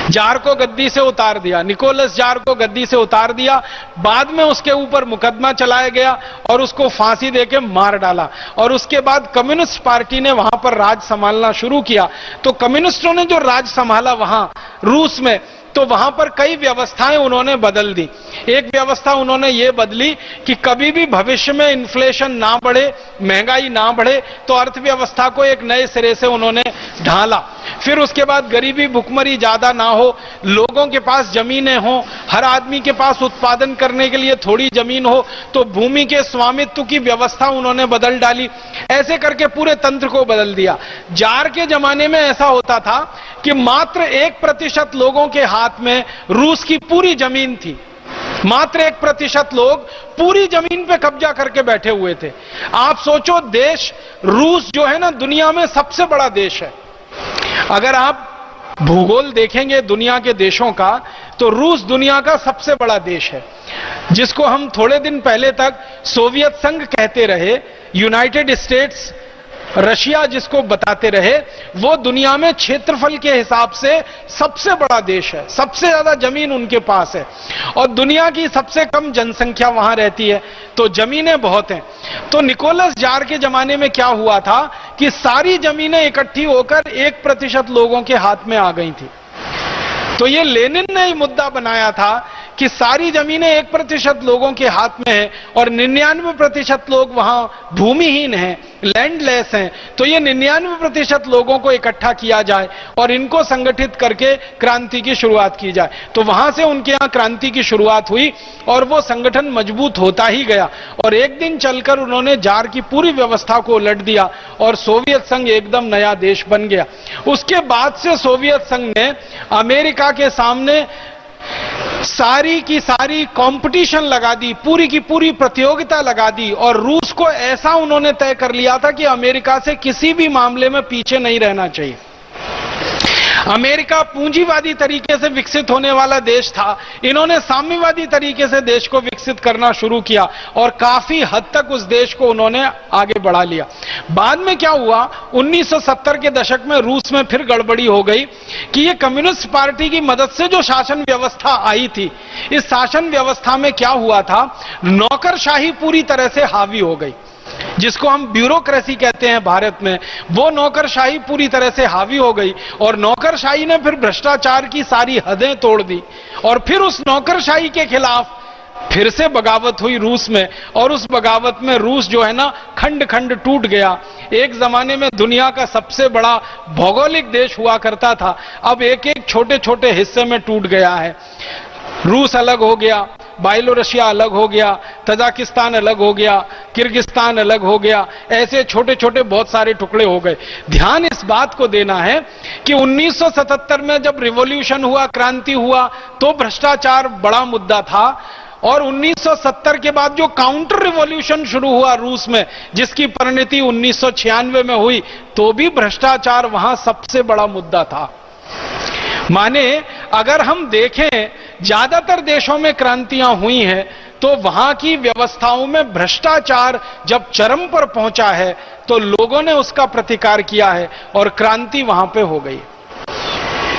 जार को गद्दी से उतार दिया, निकोलस जार को गद्दी से उतार दिया। बाद में उसके ऊपर मुकदमा चलाया गया और उसको फांसी देके मार डाला और उसके बाद कम्युनिस्ट पार्टी ने वहां पर राज संभालना शुरू किया। तो कम्युनिस्टों ने जो राज संभाला वहां रूस में, तो वहां पर कई व्यवस्थाएं उन्होंने बदल दी। एक व्यवस्था उन्होंने ये बदली कि कभी भी भविष्य में इन्फ्लेशन ना बढ़े, महंगाई ना बढ़े, तो अर्थव्यवस्था को एक नए सिरे से उन्होंने ढाला। फिर उसके बाद गरीबी भुखमरी ज्यादा ना हो, लोगों के पास जमीनें हो, हर आदमी के पास उत्पादन करने के लिए थोड़ी जमीन हो, तो भूमि के स्वामित्व की व्यवस्था उन्होंने बदल डाली। ऐसे करके पूरे तंत्र को बदल दिया। जार के जमाने में ऐसा होता था कि मात्र 1% लोगों के हाथ में रूस की पूरी जमीन थी। मात्र 1% लोग पूरी जमीन पे कब्जा करके बैठे हुए थे। आप सोचो, देश रूस जो है ना, दुनिया में सबसे बड़ा देश है। अगर आप भूगोल देखेंगे दुनिया के देशों का, तो रूस दुनिया का सबसे बड़ा देश है, जिसको हम थोड़े दिन पहले तक सोवियत संघ कहते रहे, यूनाइटेड स्टेट्स, रशिया जिसको बताते रहे, वो दुनिया में क्षेत्रफल के हिसाब से सबसे बड़ा देश है। सबसे ज्यादा जमीन उनके पास है और दुनिया की सबसे कम जनसंख्या वहां रहती है, तो जमीनें बहुत हैं। तो निकोलस जार के जमाने में क्या हुआ था कि सारी जमीनें इकट्ठी होकर 1% लोगों के हाथ में आ गई थी। तो ये लेनिन ने ही मुद्दा बनाया था कि सारी जमीनें 1% लोगों के हाथ में है और 99% लोग वहां भूमिहीन हैं, लैंडलेस हैं। तो ये 99% लोगों को इकट्ठा किया जाए और इनको संगठित करके क्रांति की शुरुआत की जाए। तो वहां से उनके यहां क्रांति की शुरुआत हुई और वो संगठन मजबूत होता ही गया और एक दिन चलकर उन्होंने जार की पूरी व्यवस्था को उलट दिया और सोवियत संघ एकदम नया देश बन गया। उसके बाद से सोवियत संघ ने अमेरिका के सामने सारी की सारी कंपटीशन लगा दी, पूरी की पूरी प्रतियोगिता लगा दी और रूस को ऐसा उन्होंने तय कर लिया था कि अमेरिका से किसी भी मामले में पीछे नहीं रहना चाहिए। अमेरिका पूंजीवादी तरीके से विकसित होने वाला देश था, इन्होंने साम्यवादी तरीके से देश को विकसित करना शुरू किया और काफी हद तक उस देश को उन्होंने आगे बढ़ा लिया। बाद में क्या हुआ, 1970 के दशक में रूस में फिर गड़बड़ी हो गई कि ये कम्युनिस्ट पार्टी की मदद से जो शासन व्यवस्था आई थी, इस शासन व्यवस्था में क्या हुआ था, नौकरशाही पूरी तरह से हावी हो गई, जिसको हम ब्यूरोक्रेसी कहते हैं भारत में। वो नौकरशाही पूरी तरह से हावी हो गई और नौकरशाही ने फिर भ्रष्टाचार की सारी हदें तोड़ दी और फिर उस नौकरशाही के खिलाफ फिर से बगावत हुई रूस में और उस बगावत में रूस जो है ना, खंड खंड टूट गया। एक जमाने में दुनिया का सबसे बड़ा भौगोलिक देश हुआ करता था, अब एक एक छोटे छोटे हिस्से में टूट गया है। रूस अलग हो गया, बायलोरसिया अलग हो गया, तजाकिस्तान अलग हो गया, किर्गिस्तान अलग हो गया, ऐसे छोटे छोटे बहुत सारे टुकड़े हो गए। ध्यान इस बात को देना है कि 1977 में जब रिवॉल्यूशन हुआ, क्रांति हुआ, तो भ्रष्टाचार बड़ा मुद्दा था और 1970 के बाद जो काउंटर रिवॉल्यूशन शुरू हुआ रूस में, जिसकी परिणति 1996 में हुई, तो भी भ्रष्टाचार वहां सबसे बड़ा मुद्दा था। माने अगर हम देखें, ज्यादातर देशों में क्रांतियां हुई हैं, तो वहां की व्यवस्थाओं में भ्रष्टाचार जब चरम पर पहुंचा है तो लोगों ने उसका प्रतिकार किया है और क्रांति वहां पे हो गई।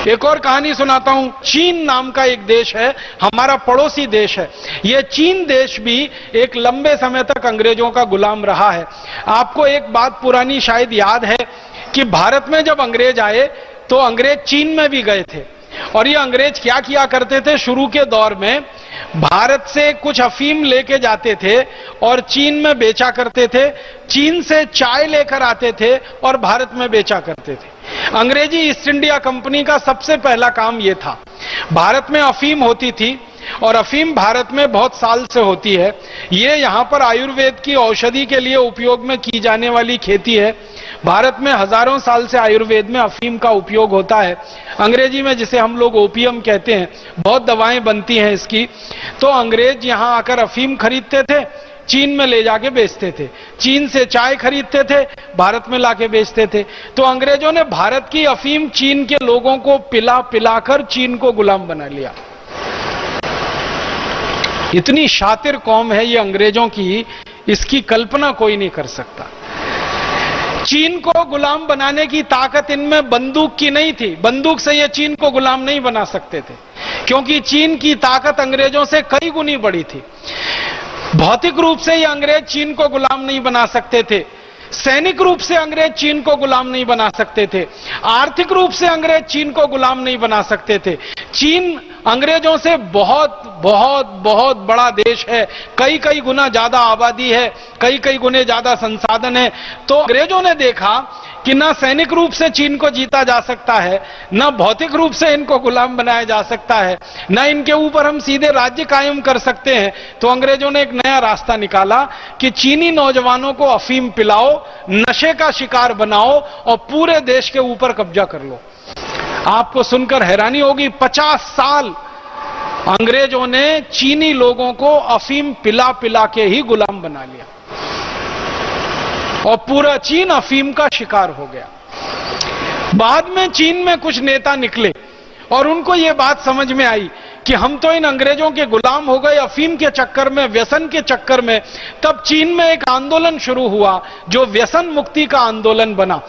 एक और कहानी सुनाता हूं। चीन नाम का एक देश है, हमारा पड़ोसी देश है। यह चीन देश भी एक लंबे समय तक अंग्रेजों का गुलाम रहा है। आपको एक बात पुरानी शायद याद है कि भारत में जब अंग्रेज आए तो अंग्रेज चीन में भी गए थे, और ये अंग्रेज क्या किया करते थे, शुरू के दौर में भारत से कुछ अफीम लेके जाते थे और चीन में बेचा करते थे, चीन से चाय लेकर आते थे और भारत में बेचा करते थे। अंग्रेजी ईस्ट इंडिया कंपनी का सबसे पहला काम यह था। भारत में अफीम होती थी और अफीम भारत में बहुत साल से होती है। ये यहां पर आयुर्वेद की औषधि के लिए उपयोग में की जाने वाली खेती है। भारत में हजारों साल से आयुर्वेद में अफीम का उपयोग होता है। अंग्रेजी में जिसे हम लोग ओपियम कहते हैं, बहुत दवाएं बनती हैं इसकी। तो अंग्रेज यहां आकर अफीम खरीदते थे, चीन में ले जाके बेचते थे। चीन से चाय खरीदते थे, भारत में लाके बेचते थे। तो अंग्रेजों ने भारत की अफीम चीन के लोगों को पिला पिलाकर चीन को गुलाम बना लिया। इतनी शातिर कौम है ये अंग्रेजों की, इसकी कल्पना कोई नहीं कर सकता। चीन को गुलाम बनाने की ताकत इनमें बंदूक की नहीं थी। बंदूक से ये चीन को गुलाम नहीं बना सकते थे, क्योंकि चीन की ताकत अंग्रेजों से कई गुनी बड़ी थी। भौतिक रूप से ये अंग्रेज चीन को गुलाम नहीं बना सकते थे, सैनिक रूप से अंग्रेज चीन को गुलाम नहीं बना सकते थे, आर्थिक रूप से अंग्रेज चीन को गुलाम नहीं बना सकते थे। चीन अंग्रेजों से बहुत बहुत बहुत बड़ा देश है, कई कई गुना ज्यादा आबादी है, कई कई गुने ज्यादा संसाधन है। तो अंग्रेजों ने देखा कि ना सैनिक रूप से चीन को जीता जा सकता है, ना भौतिक रूप से इनको गुलाम बनाया जा सकता है, ना इनके ऊपर हम सीधे राज्य कायम कर सकते हैं। तो अंग्रेजों ने एक नया रास्ता निकाला कि चीनी नौजवानों को अफीम पिलाओ, नशे का शिकार बनाओ और पूरे देश के ऊपर कब्जा कर लो। आपको सुनकर हैरानी होगी, 50 साल अंग्रेजों ने चीनी लोगों को अफीम पिला पिला के ही गुलाम बना लिया और पूरा चीन अफीम का शिकार हो गया। बाद में चीन में कुछ नेता निकले और उनको यह बात समझ में आई कि हम तो इन अंग्रेजों के गुलाम हो गए अफीम के चक्कर में, व्यसन के चक्कर में। तब चीन में एक आंदोलन शुरू हुआ जो व्यसन मुक्ति का आंदोलन बना,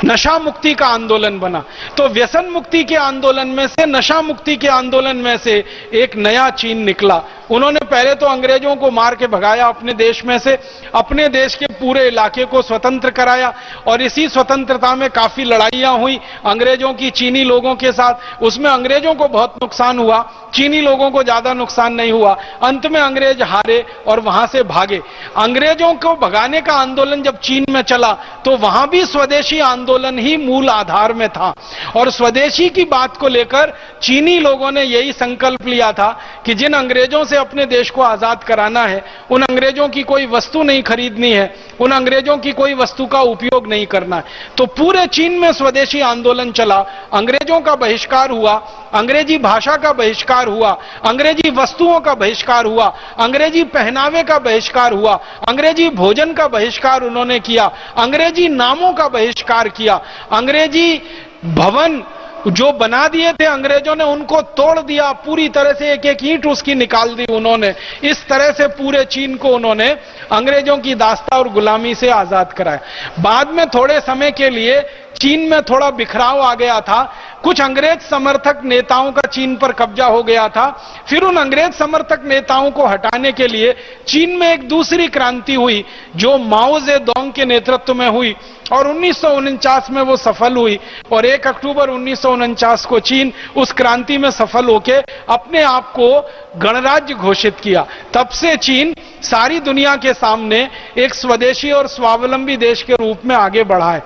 नशा मुक्ति का आंदोलन बना। तो व्यसन मुक्ति के आंदोलन में से, नशा मुक्ति के आंदोलन में से एक नया चीन निकला। उन्होंने पहले तो अंग्रेजों को मार के भगाया अपने देश में से, अपने देश के पूरे इलाके को स्वतंत्र कराया और इसी स्वतंत्रता में काफी लड़ाइयां हुई अंग्रेजों की चीनी लोगों के साथ। उसमें अंग्रेजों को बहुत नुकसान हुआ, चीनी लोगों को ज्यादा नुकसान नहीं हुआ। अंत में अंग्रेज हारे और वहां से भागे। अंग्रेजों को भगाने का आंदोलन जब चीन में चला तो वहां भी स्वदेशी आंदोलन ही मूल आधार में था और स्वदेशी की बात को लेकर चीनी लोगों ने यही संकल्प लिया था कि जिन अंग्रेजों से अपने देश को आजाद कराना है, उन अंग्रेजों की कोई वस्तु नहीं खरीदनी है, उन अंग्रेजों की कोई वस्तु का उपयोग नहीं करना है। तो पूरे चीन में स्वदेशी आंदोलन चला, अंग्रेजों का बहिष्कार हुआ, अंग्रेजी भाषा का बहिष्कार हुआ, अंग्रेजी वस्तुओं का बहिष्कार हुआ, अंग्रेजी पहनावे का बहिष्कार हुआ, अंग्रेजी भोजन का बहिष्कार उन्होंने किया, अंग्रेजी नामों का बहिष्कार किया, अंग्रेजी भवन जो बना दिए थे अंग्रेजों ने उनको तोड़ दिया, पूरी तरह से एक एक ईंट उसकी निकाल दी उन्होंने। इस तरह से पूरे चीन को उन्होंने अंग्रेजों की दास्ता और गुलामी से आजाद कराया। बाद में थोड़े समय के लिए चीन में थोड़ा बिखराव आ गया था, कुछ अंग्रेज समर्थक नेताओं का चीन पर कब्जा हो गया था। फिर उन अंग्रेज समर्थक नेताओं को हटाने के लिए चीन में एक दूसरी क्रांति हुई जो माओ जेडोंग के नेतृत्व में हुई और 1949 में वो सफल हुई और 1 अक्टूबर 1949 को चीन उस क्रांति में सफल होकर अपने आप को गणराज्य घोषित किया। तब से चीन सारी दुनिया के सामने एक स्वदेशी और स्वावलंबी देश के रूप में आगे बढ़ा है।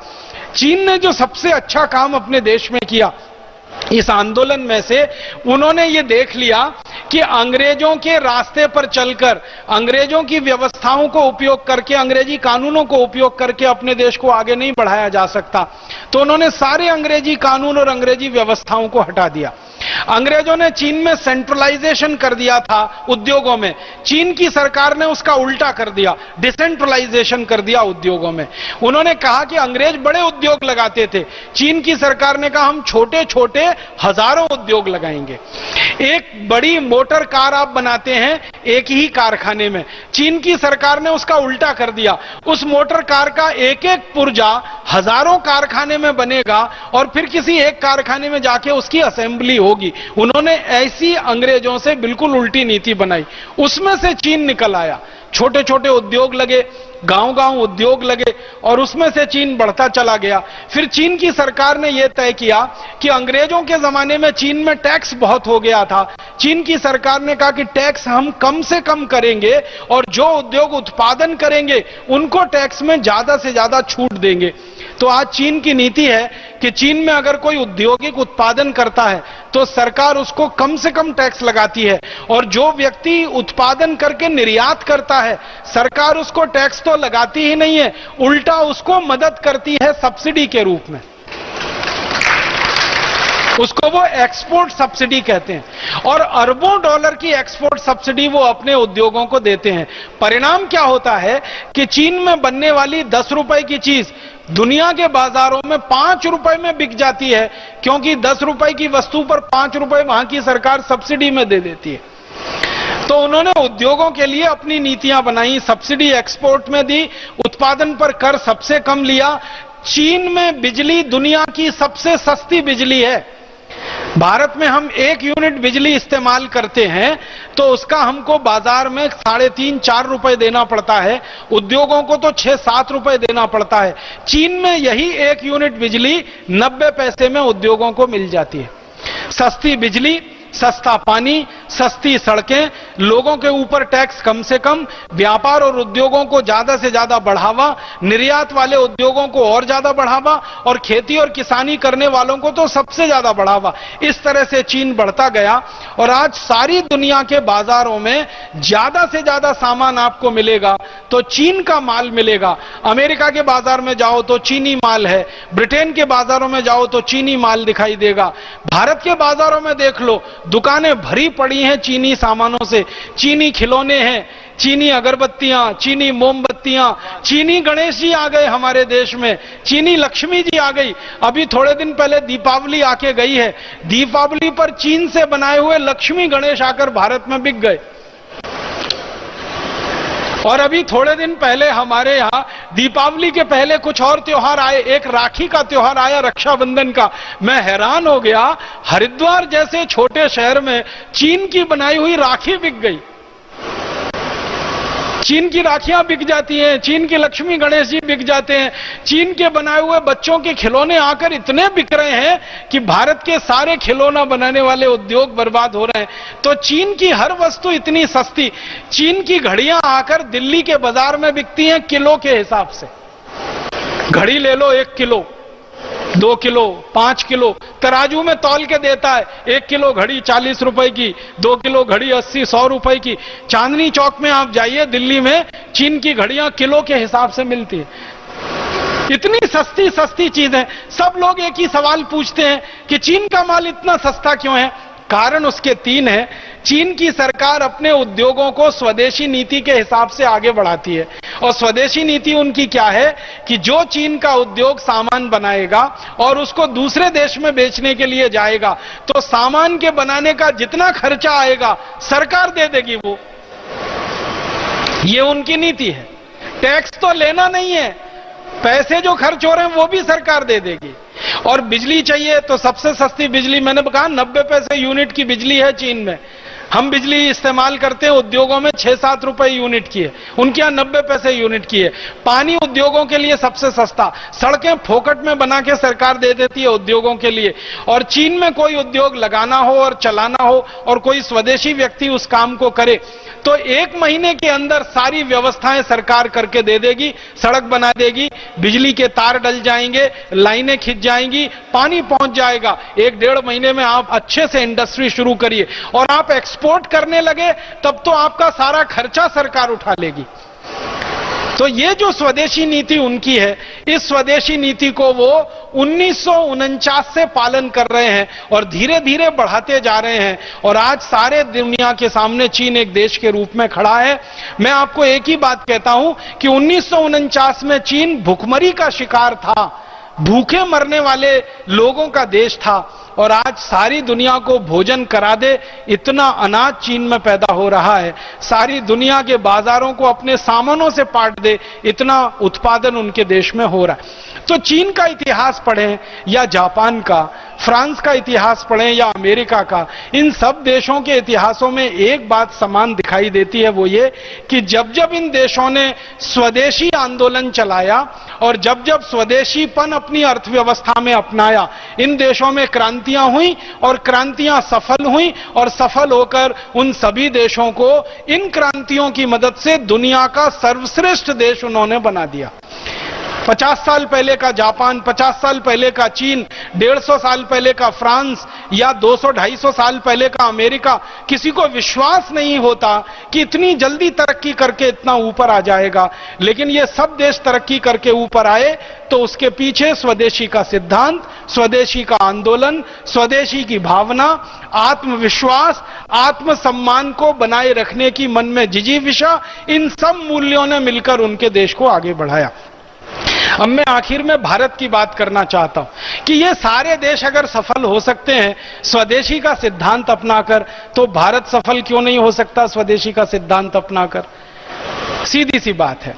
चीन ने जो सबसे अच्छा काम अपने देश में किया इस आंदोलन में से, उन्होंने ये देख लिया कि अंग्रेजों के रास्ते पर चलकर, अंग्रेजों की व्यवस्थाओं को उपयोग करके, अंग्रेजी कानूनों को उपयोग करके अपने देश को आगे नहीं बढ़ाया जा सकता। तो उन्होंने सारे अंग्रेजी कानून और अंग्रेजी व्यवस्थाओं को हटा दिया। अंग्रेजों ने चीन में सेंट्रलाइजेशन कर दिया था उद्योगों में, चीन की सरकार ने उसका उल्टा कर दिया, डिसेंट्रलाइजेशन कर दिया उद्योगों में। उन्होंने कहा कि अंग्रेज बड़े उद्योग लगाते थे, चीन की सरकार ने कहा हम छोटे छोटे हजारों उद्योग लगाएंगे। एक बड़ी मोटर कार आप बनाते हैं एक ही कारखाने में, चीन की सरकार ने उसका उल्टा कर दिया। उस मोटर कार का एक एक पुर्जा हजारों कारखाने में बनेगा और फिर किसी एक कारखाने में जाके उसकी असेंबली होगी। उन्होंने ऐसी अंग्रेजों से बिल्कुल उल्टी नीति बनाई, उसमें से चीन निकल आया। छोटे छोटे उद्योग लगे, गांव-गांव उद्योग लगे और उसमें से चीन बढ़ता चला गया। फिर चीन की सरकार ने यह तय किया कि अंग्रेजों के जमाने में चीन में टैक्स बहुत हो गया था। चीन की सरकार ने कहा कि टैक्स हम कम से कम करेंगे और जो उद्योग उत्पादन करेंगे उनको टैक्स में ज्यादा से ज्यादा छूट देंगे। तो आज चीन की नीति है कि चीन में अगर कोई औद्योगिक उत्पादन करता है तो सरकार उसको कम से कम टैक्स लगाती है और जो व्यक्ति उत्पादन करके निर्यात करता है सरकार उसको टैक्स तो लगाती ही नहीं है, उल्टा उसको मदद करती है सब्सिडी के रूप में। उसको वो एक्सपोर्ट सब्सिडी कहते हैं और अरबों डॉलर की एक्सपोर्ट सब्सिडी वो अपने उद्योगों को देते हैं। परिणाम क्या होता है कि चीन में बनने वाली 10 रुपए की चीज दुनिया के बाजारों में 5 रुपए में बिक जाती है, क्योंकि 10 रुपए की वस्तु पर 5 रुपए वहां की सरकार सब्सिडी में दे देती है। तो उन्होंने उद्योगों के लिए अपनी नीतियां बनाई, सब्सिडी एक्सपोर्ट में दी, उत्पादन पर कर सबसे कम लिया। चीन में बिजली दुनिया की सबसे सस्ती बिजली है। भारत में हम 1 यूनिट बिजली इस्तेमाल करते हैं तो उसका हमको बाजार में 3.5-4 रुपए देना पड़ता है, उद्योगों को तो 6-7 रुपए देना पड़ता है। चीन में यही 1 यूनिट बिजली 90 पैसे में उद्योगों को मिल जाती है। सस्ती बिजली, सस्ता पानी, सस्ती सड़कें, लोगों के ऊपर टैक्स कम से कम, व्यापार और उद्योगों को ज्यादा से ज्यादा बढ़ावा, निर्यात वाले उद्योगों को और ज्यादा बढ़ावा और खेती और किसानी करने वालों को तो सबसे ज्यादा बढ़ावा। इस तरह से चीन बढ़ता गया और आज सारी दुनिया के बाजारों में ज्यादा से ज्यादा सामान आपको मिलेगा तो चीन का माल मिलेगा। अमेरिका के बाजार में जाओ तो चीनी माल है, ब्रिटेन के बाजारों में जाओ तो चीनी माल दिखाई देगा। भारत के बाजारों में देख लो, दुकानें भरी पड़ी हैं चीनी सामानों से। चीनी खिलौने हैं, चीनी अगरबत्तियां, चीनी मोमबत्तियां, चीनी गणेश जी आ गए हमारे देश में, चीनी लक्ष्मी जी आ गई। अभी थोड़े दिन पहले दीपावली आके गई है, दीपावली पर चीन से बनाए हुए लक्ष्मी गणेश आकर भारत में बिक गए। और अभी थोड़े दिन पहले हमारे यहां दीपावली के पहले कुछ और त्योहार आए, एक राखी का त्योहार आया, रक्षाबंधन का। मैं हैरान हो गया, हरिद्वार जैसे छोटे शहर में चीन की बनाई हुई राखी बिक गई। चीन की राखियां बिक जाती हैं, चीन के लक्ष्मी गणेश जी बिक जाते हैं, चीन के बनाए हुए बच्चों के खिलौने आकर इतने बिक रहे हैं कि भारत के सारे खिलौना बनाने वाले उद्योग बर्बाद हो रहे हैं। तो चीन की हर वस्तु इतनी सस्ती, चीन की घड़ियां आकर दिल्ली के बाजार में बिकती हैं किलो के हिसाब से। घड़ी ले लो 1 किलो, 2 किलो, 5 किलो, तराजू में तौल के देता है। 1 किलो घड़ी 40 रुपए की, 2 किलो घड़ी 80-100 रुपए की। चांदनी चौक में आप जाइए दिल्ली में, चीन की घड़ियां किलो के हिसाब से मिलती है। इतनी सस्ती सस्ती चीजें। सब लोग एक ही सवाल पूछते हैं कि चीन का माल इतना सस्ता क्यों है? कारण उसके 3 हैं। चीन की सरकार अपने उद्योगों को स्वदेशी नीति के हिसाब से आगे बढ़ाती है और स्वदेशी नीति उनकी क्या है कि जो चीन का उद्योग सामान बनाएगा और उसको दूसरे देश में बेचने के लिए जाएगा तो सामान के बनाने का जितना खर्चा आएगा सरकार दे देगी। वो ये उनकी नीति है। टैक्स तो लेना नहीं है, पैसे जो खर्च हो रहे हैं वो भी सरकार दे देगी। और बिजली चाहिए तो सबसे सस्ती बिजली, मैंने कहा 90 पैसे यूनिट की बिजली है चीन में। हम बिजली इस्तेमाल करते हैं उद्योगों में 6-7 रुपए यूनिट की है, उनके यहां 90 पैसे यूनिट की है। पानी उद्योगों के लिए सबसे सस्ता, सड़कें फोकट में बना के सरकार दे देती है उद्योगों के लिए। और चीन में कोई उद्योग लगाना हो और चलाना हो और कोई स्वदेशी व्यक्ति उस काम को करे तो 1 महीने के अंदर सारी व्यवस्थाएं सरकार करके दे देगी। सड़क बना देगी, बिजली के तार डल जाएंगे, लाइनें खिंच जाएंगी, पानी पहुंच जाएगा। 1-1.5 महीने में आप अच्छे से इंडस्ट्री शुरू करिए और आप एक्सपोर्ट करने लगे तब तो आपका सारा खर्चा सरकार उठा लेगी। तो ये जो स्वदेशी नीति उनकी है, इस स्वदेशी नीति को वो 1949 से पालन कर रहे हैं और धीरे धीरे बढ़ाते जा रहे हैं। और आज सारे दुनिया के सामने चीन एक देश के रूप में खड़ा है। मैं आपको एक ही बात कहता हूं कि 1949 में चीन भुखमरी का शिकार था, भूखे मरने वाले लोगों का देश था। और आज सारी दुनिया को भोजन करा दे, इतना अनाज चीन में पैदा हो रहा है। सारी दुनिया के बाजारों को अपने सामानों से पाट दे, इतना उत्पादन उनके देश में हो रहा है। तो चीन का इतिहास पढ़ें या जापान का, फ्रांस का इतिहास पढ़ें या अमेरिका का, इन सब देशों के इतिहासों में एक बात समान दिखाई देती है, वो ये कि जब जब इन देशों ने स्वदेशी आंदोलन चलाया और जब जब स्वदेशीपन अपनी अर्थव्यवस्था में अपनाया, इन देशों में क्रांतियां हुई और क्रांतियां सफल हुई और सफल होकर उन सभी देशों को इन क्रांतियों की मदद से दुनिया का सर्वश्रेष्ठ देश उन्होंने बना दिया। 50 साल पहले का जापान, 50 साल पहले का चीन, 150 साल पहले का फ्रांस या 200-250 साल पहले का अमेरिका, किसी को विश्वास नहीं होता कि इतनी जल्दी तरक्की करके इतना ऊपर आ जाएगा। लेकिन ये सब देश तरक्की करके ऊपर आए तो उसके पीछे स्वदेशी का सिद्धांत, स्वदेशी का आंदोलन, स्वदेशी की भावना, आत्मविश्वास, आत्मसम्मान को बनाए रखने की मन में जिजीविषा, इन सब मूल्यों ने मिलकर उनके देश को आगे बढ़ाया। अब मैं आखिर में भारत की बात करना चाहता हूं कि ये सारे देश अगर सफल हो सकते हैं स्वदेशी का सिद्धांत अपनाकर, तो भारत सफल क्यों नहीं हो सकता स्वदेशी का सिद्धांत अपनाकर? सीधी सी बात है।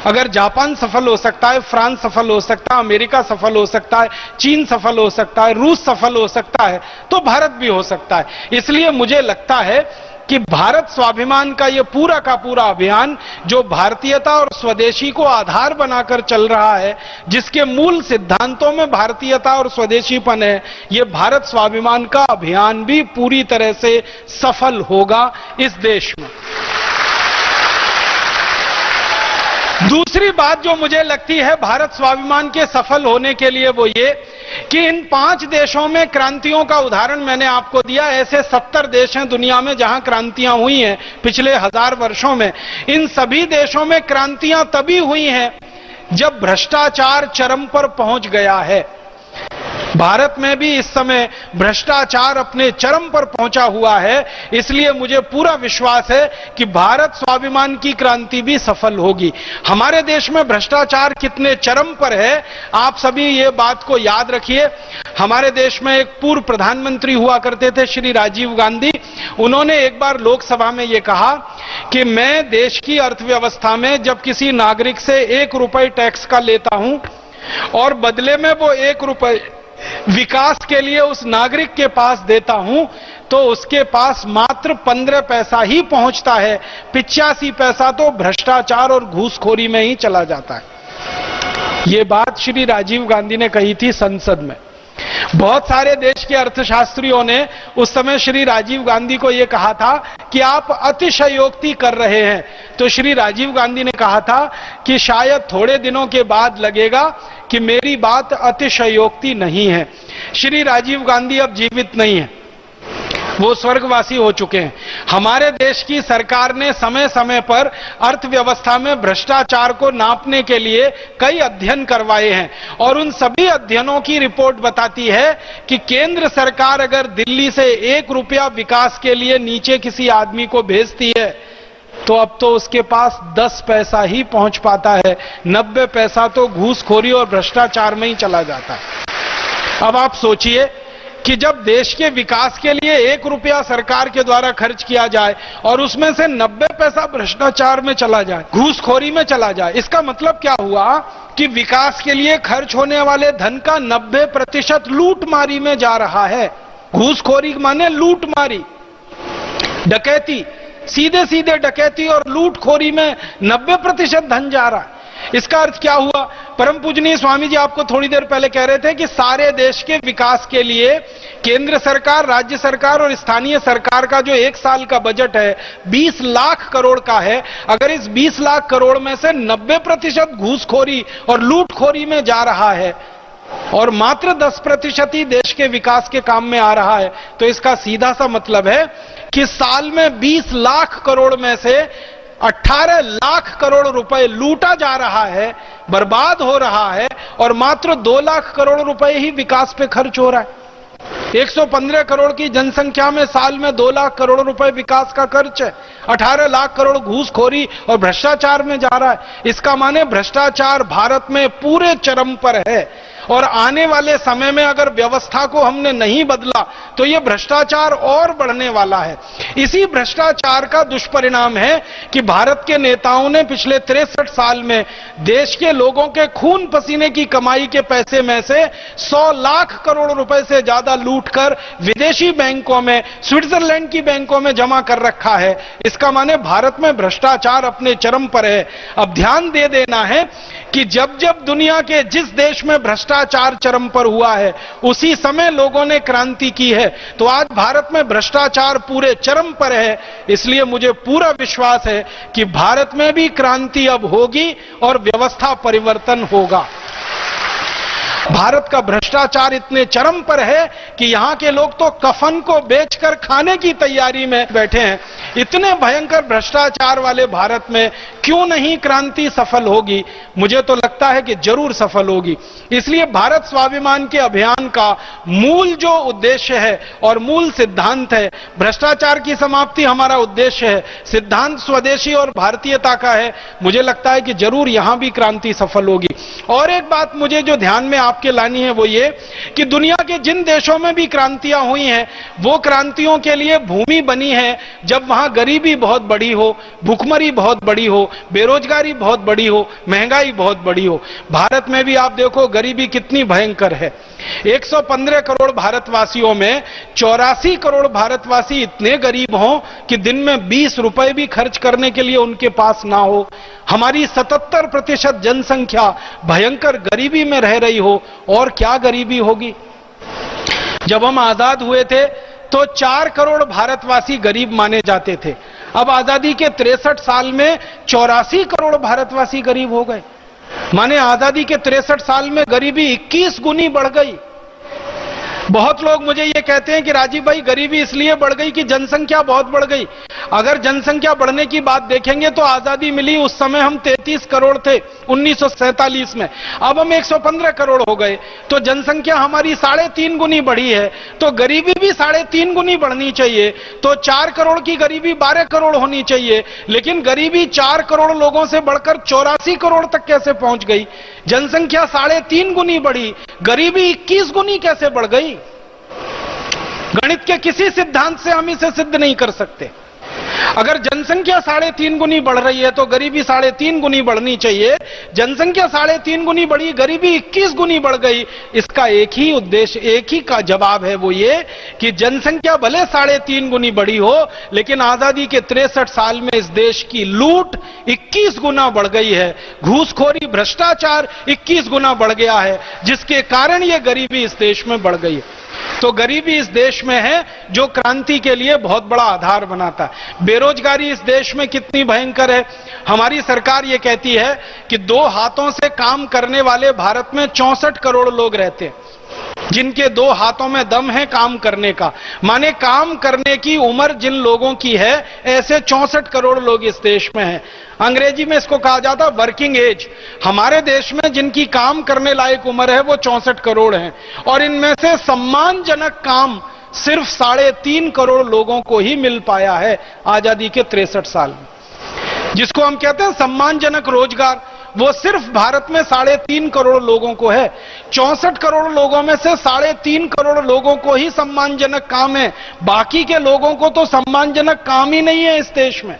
अगर जापान सफल हो सकता है, फ्रांस सफल हो सकता है, अमेरिका सफल हो सकता है, चीन सफल हो सकता है, रूस सफल हो सकता है, तो भारत भी हो सकता है। इसलिए मुझे लगता है कि भारत स्वाभिमान का ये पूरा का पूरा अभियान, जो भारतीयता और स्वदेशी को आधार बनाकर चल रहा है, जिसके मूल सिद्धांतों में भारतीयता और स्वदेशीपन है, ये भारत स्वाभिमान का अभियान भी पूरी तरह से सफल होगा इस देश में। दूसरी बात जो मुझे लगती है भारत स्वाभिमान के सफल होने के लिए, वो ये कि इन 5 देशों में क्रांतियों का उदाहरण मैंने आपको दिया। ऐसे 70 देश हैं दुनिया में जहां क्रांतियां हुई हैं पिछले 1000 वर्षों में। इन सभी देशों में क्रांतियां तभी हुई हैं जब भ्रष्टाचार चरम पर पहुंच गया है। भारत में भी इस समय भ्रष्टाचार अपने चरम पर पहुंचा हुआ है। इसलिए मुझे पूरा विश्वास है कि भारत स्वाभिमान की क्रांति भी सफल होगी। हमारे देश में भ्रष्टाचार कितने चरम पर है, आप सभी ये बात को याद रखिए। हमारे देश में एक पूर्व प्रधानमंत्री हुआ करते थे, श्री राजीव गांधी। उन्होंने एक बार लोकसभा में ये कहा कि मैं देश की अर्थव्यवस्था में जब किसी नागरिक से 1 रुपए टैक्स का लेता हूं और बदले में वो 1 रुपए विकास के लिए उस नागरिक के पास देता हूं, तो उसके पास मात्र 15 पैसा ही पहुंचता है। 85 पैसा तो भ्रष्टाचार और घूसखोरी में ही चला जाता है। यह बात श्री राजीव गांधी ने कही थी संसद में। बहुत सारे देश के अर्थशास्त्रियों ने उस समय श्री राजीव गांधी को यह कहा था कि आप अतिशयोक्ति कर रहे हैं। तो श्री राजीव गांधी ने कहा था कि शायद थोड़े दिनों के बाद लगेगा कि मेरी बात अतिशयोक्ति नहीं है। श्री राजीव गांधी अब जीवित नहीं है, वो स्वर्गवासी हो चुके हैं। हमारे देश की सरकार ने समय समय पर अर्थव्यवस्था में भ्रष्टाचार को नापने के लिए कई अध्ययन करवाए हैं और उन सभी अध्ययनों की रिपोर्ट बताती है कि केंद्र सरकार अगर दिल्ली से 1 रुपया विकास के लिए नीचे किसी आदमी को भेजती है, तो अब तो उसके पास 10 पैसा ही पहुंच पाता है। 90 पैसा तो घूसखोरी और भ्रष्टाचार में ही चला जाता है। अब आप सोचिए कि जब देश के विकास के लिए 1 रुपया सरकार के द्वारा खर्च किया जाए और उसमें से 90 पैसा भ्रष्टाचार में चला जाए, घूसखोरी में चला जाए, इसका मतलब क्या हुआ कि विकास के लिए खर्च होने वाले धन का 90% लूटमारी में जा रहा है। घूसखोरी माने लूटमारी, डकैती, सीधे सीधे डकैती और लूटखोरी में 90% धन जा रहा है। इसका अर्थ क्या हुआ? परम पूजनीय स्वामी जी आपको थोड़ी देर पहले कह रहे थे कि सारे देश के विकास के लिए केंद्र सरकार, राज्य सरकार और स्थानीय सरकार का जो 1 साल का बजट है 20 लाख करोड़ का है। अगर इस 20 लाख करोड़ में से 90% घूसखोरी और लूटखोरी में जा रहा है और मात्र 10% ही देश के विकास के काम में आ रहा है, तो इसका सीधा सा मतलब है कि साल में 20 लाख करोड़ में से 18 लाख करोड़ रुपए लूटा जा रहा है, बर्बाद हो रहा है और मात्र 2 लाख करोड़ रुपए ही विकास पे खर्च हो रहा है। 115 करोड़ की जनसंख्या में साल में 2 लाख करोड़ रुपए विकास का खर्च है, 18 लाख करोड़ घूसखोरी और भ्रष्टाचार में जा रहा है। इसका माने भ्रष्टाचार भारत में पूरे चरम पर है और आने वाले समय में अगर व्यवस्था को हमने नहीं बदला तो ये भ्रष्टाचार और बढ़ने वाला है। इसी भ्रष्टाचार का दुष्परिणाम है कि भारत के नेताओं ने पिछले 63 साल में देश के लोगों के खून पसीने की कमाई के पैसे में से 100 लाख करोड़ रुपए से ज्यादा लूटकर विदेशी बैंकों में, स्विट्जरलैंड की बैंकों में जमा कर रखा है। इसका माने भारत में भ्रष्टाचार अपने चरम पर है। अब ध्यान दे देना है कि जब जब दुनिया के जिस देश में भ्रष्टाचार चरम पर हुआ है उसी समय लोगों ने क्रांति की है। तो आज भारत में भ्रष्टाचार पूरे चरम पर है, इसलिए मुझे पूरा विश्वास है कि भारत में भी क्रांति अब होगी और व्यवस्था परिवर्तन होगा। भारत का भ्रष्टाचार इतने चरम पर है कि यहां के लोग तो कफन को बेचकर खाने की तैयारी में बैठे हैं। इतने भयंकर भ्रष्टाचार वाले भारत में क्यों नहीं क्रांति सफल होगी? मुझे तो लगता है कि जरूर सफल होगी। इसलिए भारत स्वाभिमान के अभियान का मूल जो उद्देश्य है और मूल सिद्धांत है, भ्रष्टाचार की समाप्ति हमारा उद्देश्य है, सिद्धांत स्वदेशी और भारतीयता का है। मुझे लगता है कि जरूर यहां भी क्रांति सफल होगी। और एक बात मुझे जो ध्यान में आपके लानी है वो ये कि दुनिया के जिन देशों में भी क्रांतियां हुई हैं वो क्रांतियों के लिए भूमि बनी है जब वहां गरीबी बहुत बड़ी हो, भूखमरी बहुत बड़ी हो, बेरोजगारी बहुत बड़ी हो, महंगाई बहुत बड़ी हो। भारत में भी आप देखो गरीबी कितनी भयंकर है। 115 करोड़ भारतवासियों में 84 करोड़ भारतवासी इतने गरीब हों कि दिन में 20 रुपए भी खर्च करने के लिए उनके पास ना हो। हमारी 77% जनसंख्या भयंकर गरीबी में रह रही हो। और क्या गरीबी होगी? जब हम आजाद हुए थे तो 4 करोड़ भारतवासी गरीब माने जाते थे। अब आजादी के 63 साल में 84 करोड़ भारतवासी गरीब हो गए। माने आजादी के 63 साल में गरीबी 21 गुनी बढ़ गई। बहुत लोग मुझे ये कहते हैं कि राजीव भाई गरीबी इसलिए बढ़ गई कि जनसंख्या बहुत बढ़ गई। अगर जनसंख्या बढ़ने की बात देखेंगे तो आजादी मिली उस समय हम 33 करोड़ थे 1947 में, अब हम 115 करोड़ हो गए। तो जनसंख्या हमारी 3.5 गुनी बढ़ी है, तो गरीबी भी 3.5 गुनी बढ़नी चाहिए। तो 4 करोड़ की गरीबी 12 करोड़ होनी चाहिए, लेकिन गरीबी 4 करोड़ लोगों से बढ़कर 84 करोड़ तक कैसे पहुंच गई? जनसंख्या 3.5 गुनी बढ़ी, गरीबी 21 गुनी कैसे बढ़ गई? गणित के किसी सिद्धांत से हम इसे सिद्ध नहीं कर सकते। अगर जनसंख्या 3.5 गुनी बढ़ रही है तो गरीबी 3.5 गुनी बढ़नी चाहिए। जनसंख्या 3.5 गुनी बढ़ी, गरीबी 21 गुनी बढ़ गई। इसका एक ही उद्देश्य, एक ही का जवाब है, वो ये कि जनसंख्या भले 3.5 गुनी बढ़ी हो, लेकिन आजादी के 63 साल में इस देश की लूट 21 गुना बढ़ गई है। घूसखोरी, भ्रष्टाचार 21 गुना बढ़ गया है, जिसके कारण ये गरीबी इस देश में बढ़ गई है। तो गरीबी इस देश में है जो क्रांति के लिए बहुत बड़ा आधार बनाता है। बेरोजगारी इस देश में कितनी भयंकर है। हमारी सरकार ये कहती है कि 2 हाथों से काम करने वाले भारत में 64 करोड़ लोग रहते हैं, जिनके 2 हाथों में दम है काम करने का। माने काम करने की उम्र जिन लोगों की है, ऐसे 64 करोड़ लोग इस देश में हैं। अंग्रेजी में इसको कहा जाता है वर्किंग एज। हमारे देश में जिनकी काम करने लायक उम्र है वो 64 करोड़ हैं, और इनमें से सम्मानजनक काम सिर्फ 3.5 करोड़ लोगों को ही मिल पाया है आजादी के 63 साल में। जिसको हम कहते हैं सम्मानजनक रोजगार, वो सिर्फ भारत में 3.5 करोड़ लोगों को है। 64 करोड़ लोगों में से 3.5 करोड़ लोगों को ही सम्मानजनक काम है, बाकी के लोगों को तो सम्मानजनक काम ही नहीं है इस देश में।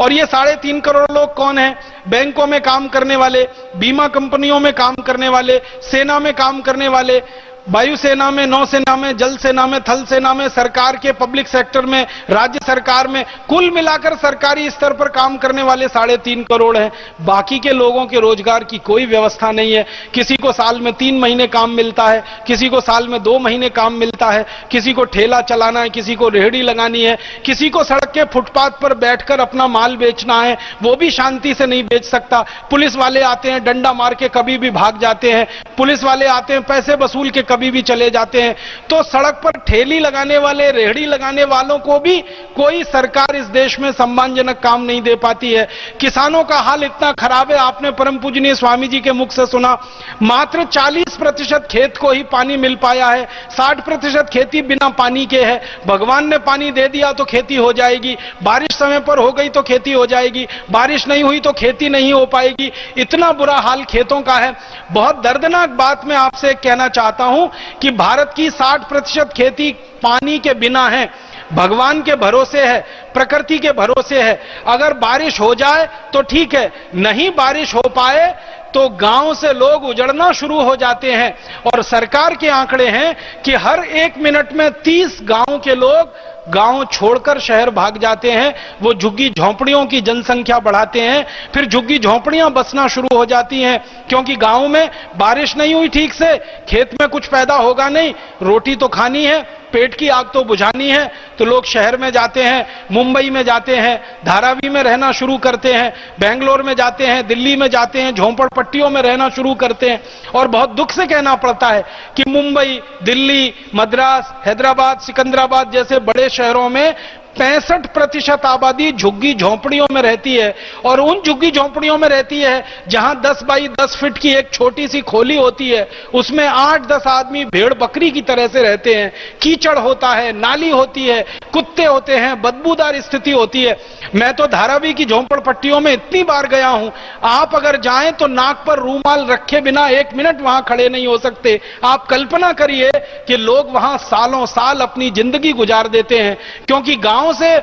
और ये 3.5 करोड़ लोग कौन हैं? बैंकों में काम करने वाले, बीमा कंपनियों में काम करने वाले, सेना में काम करने वाले, वायुसेना में, नौसेना में, जल सेना में, थल सेना में, सरकार के पब्लिक सेक्टर में, राज्य सरकार में, कुल मिलाकर सरकारी स्तर पर काम करने वाले 3.5 करोड़ हैं। बाकी के लोगों के रोजगार की कोई व्यवस्था नहीं है। किसी को साल में 3 महीने काम मिलता है, किसी को साल में 2 महीने काम मिलता है, किसी को ठेला चलाना है, किसी को रेहड़ी लगानी है, किसी को सड़क के फुटपाथ पर बैठकर अपना माल बेचना है, वो भी शांति से नहीं बेच सकता। पुलिस वाले आते हैं, डंडा मार के कभी भी भाग जाते हैं। पुलिस वाले आते हैं, पैसे वसूल के कभी भी चले जाते हैं, तो सड़क पर ठेली लगाने वाले, रेहड़ी लगाने वालों को भी कोई सरकार इस देश में सम्मानजनक काम नहीं दे पाती है। किसानों का हाल इतना खराब है, आपने परम पूजनीय स्वामी जी के मुख से सुना, मात्र 40% खेत को ही पानी मिल पाया है, 60% खेती बिना पानी के है। भगवान ने पानी दे दिया तो खेती हो जाएगी, बारिश समय पर हो गई तो खेती हो जाएगी, बारिश नहीं हुई तो खेती नहीं हो पाएगी। इतना बुरा हाल खेतों का है। बहुत दर्दनाक बात मैं आपसे कहना चाहता हूं कि भारत की 60% खेती पानी के बिना है, भगवान के भरोसे है, प्रकृति के भरोसे है। अगर बारिश हो जाए तो ठीक है, नहीं बारिश हो पाए तो गांव से लोग उजड़ना शुरू हो जाते हैं। और सरकार के आंकड़े हैं कि हर 1 मिनट में 30 गांव के लोग गांव छोड़कर शहर भाग जाते हैं। वो झुग्गी झोंपड़ियों की जनसंख्या बढ़ाते हैं, फिर झुग्गी झोंपड़ियां बसना शुरू हो जाती हैं, क्योंकि गांव में बारिश नहीं हुई ठीक से, खेत में कुछ पैदा होगा नहीं, रोटी तो खानी है, पेट की आग तो बुझानी है, तो लोग शहर में जाते हैं, मुंबई में जाते हैं, धारावी में रहना शुरू करते हैं, बेंगलोर में जाते हैं, दिल्ली में जाते हैं, झोंपड़पट्टियों में रहना शुरू करते हैं। और बहुत दुख से कहना पड़ता है कि मुंबई, दिल्ली, मद्रास, हैदराबाद, सिकंदराबाद जैसे बड़े शहरों में 65% आबादी झुग्गी झोंपड़ियों में रहती है। और उन झुग्गी झोंपड़ियों में रहती है जहां 10 बाई 10 फीट की एक छोटी सी खोली होती है, उसमें 8-10 आदमी भेड़ बकरी की तरह से रहते हैं। कीचड़ होता है, नाली होती है, कुत्ते होते हैं, बदबूदार स्थिति होती है। मैं तो धारावी की झोंपड़पट्टियों में इतनी बार गया हूं, आप अगर जाएं तो नाक पर रूमाल रखे बिना 1 मिनट वहां खड़े नहीं हो सकते। आप कल्पना करिए कि लोग वहां सालों साल अपनी जिंदगी गुजार देते हैं, क्योंकि गांव से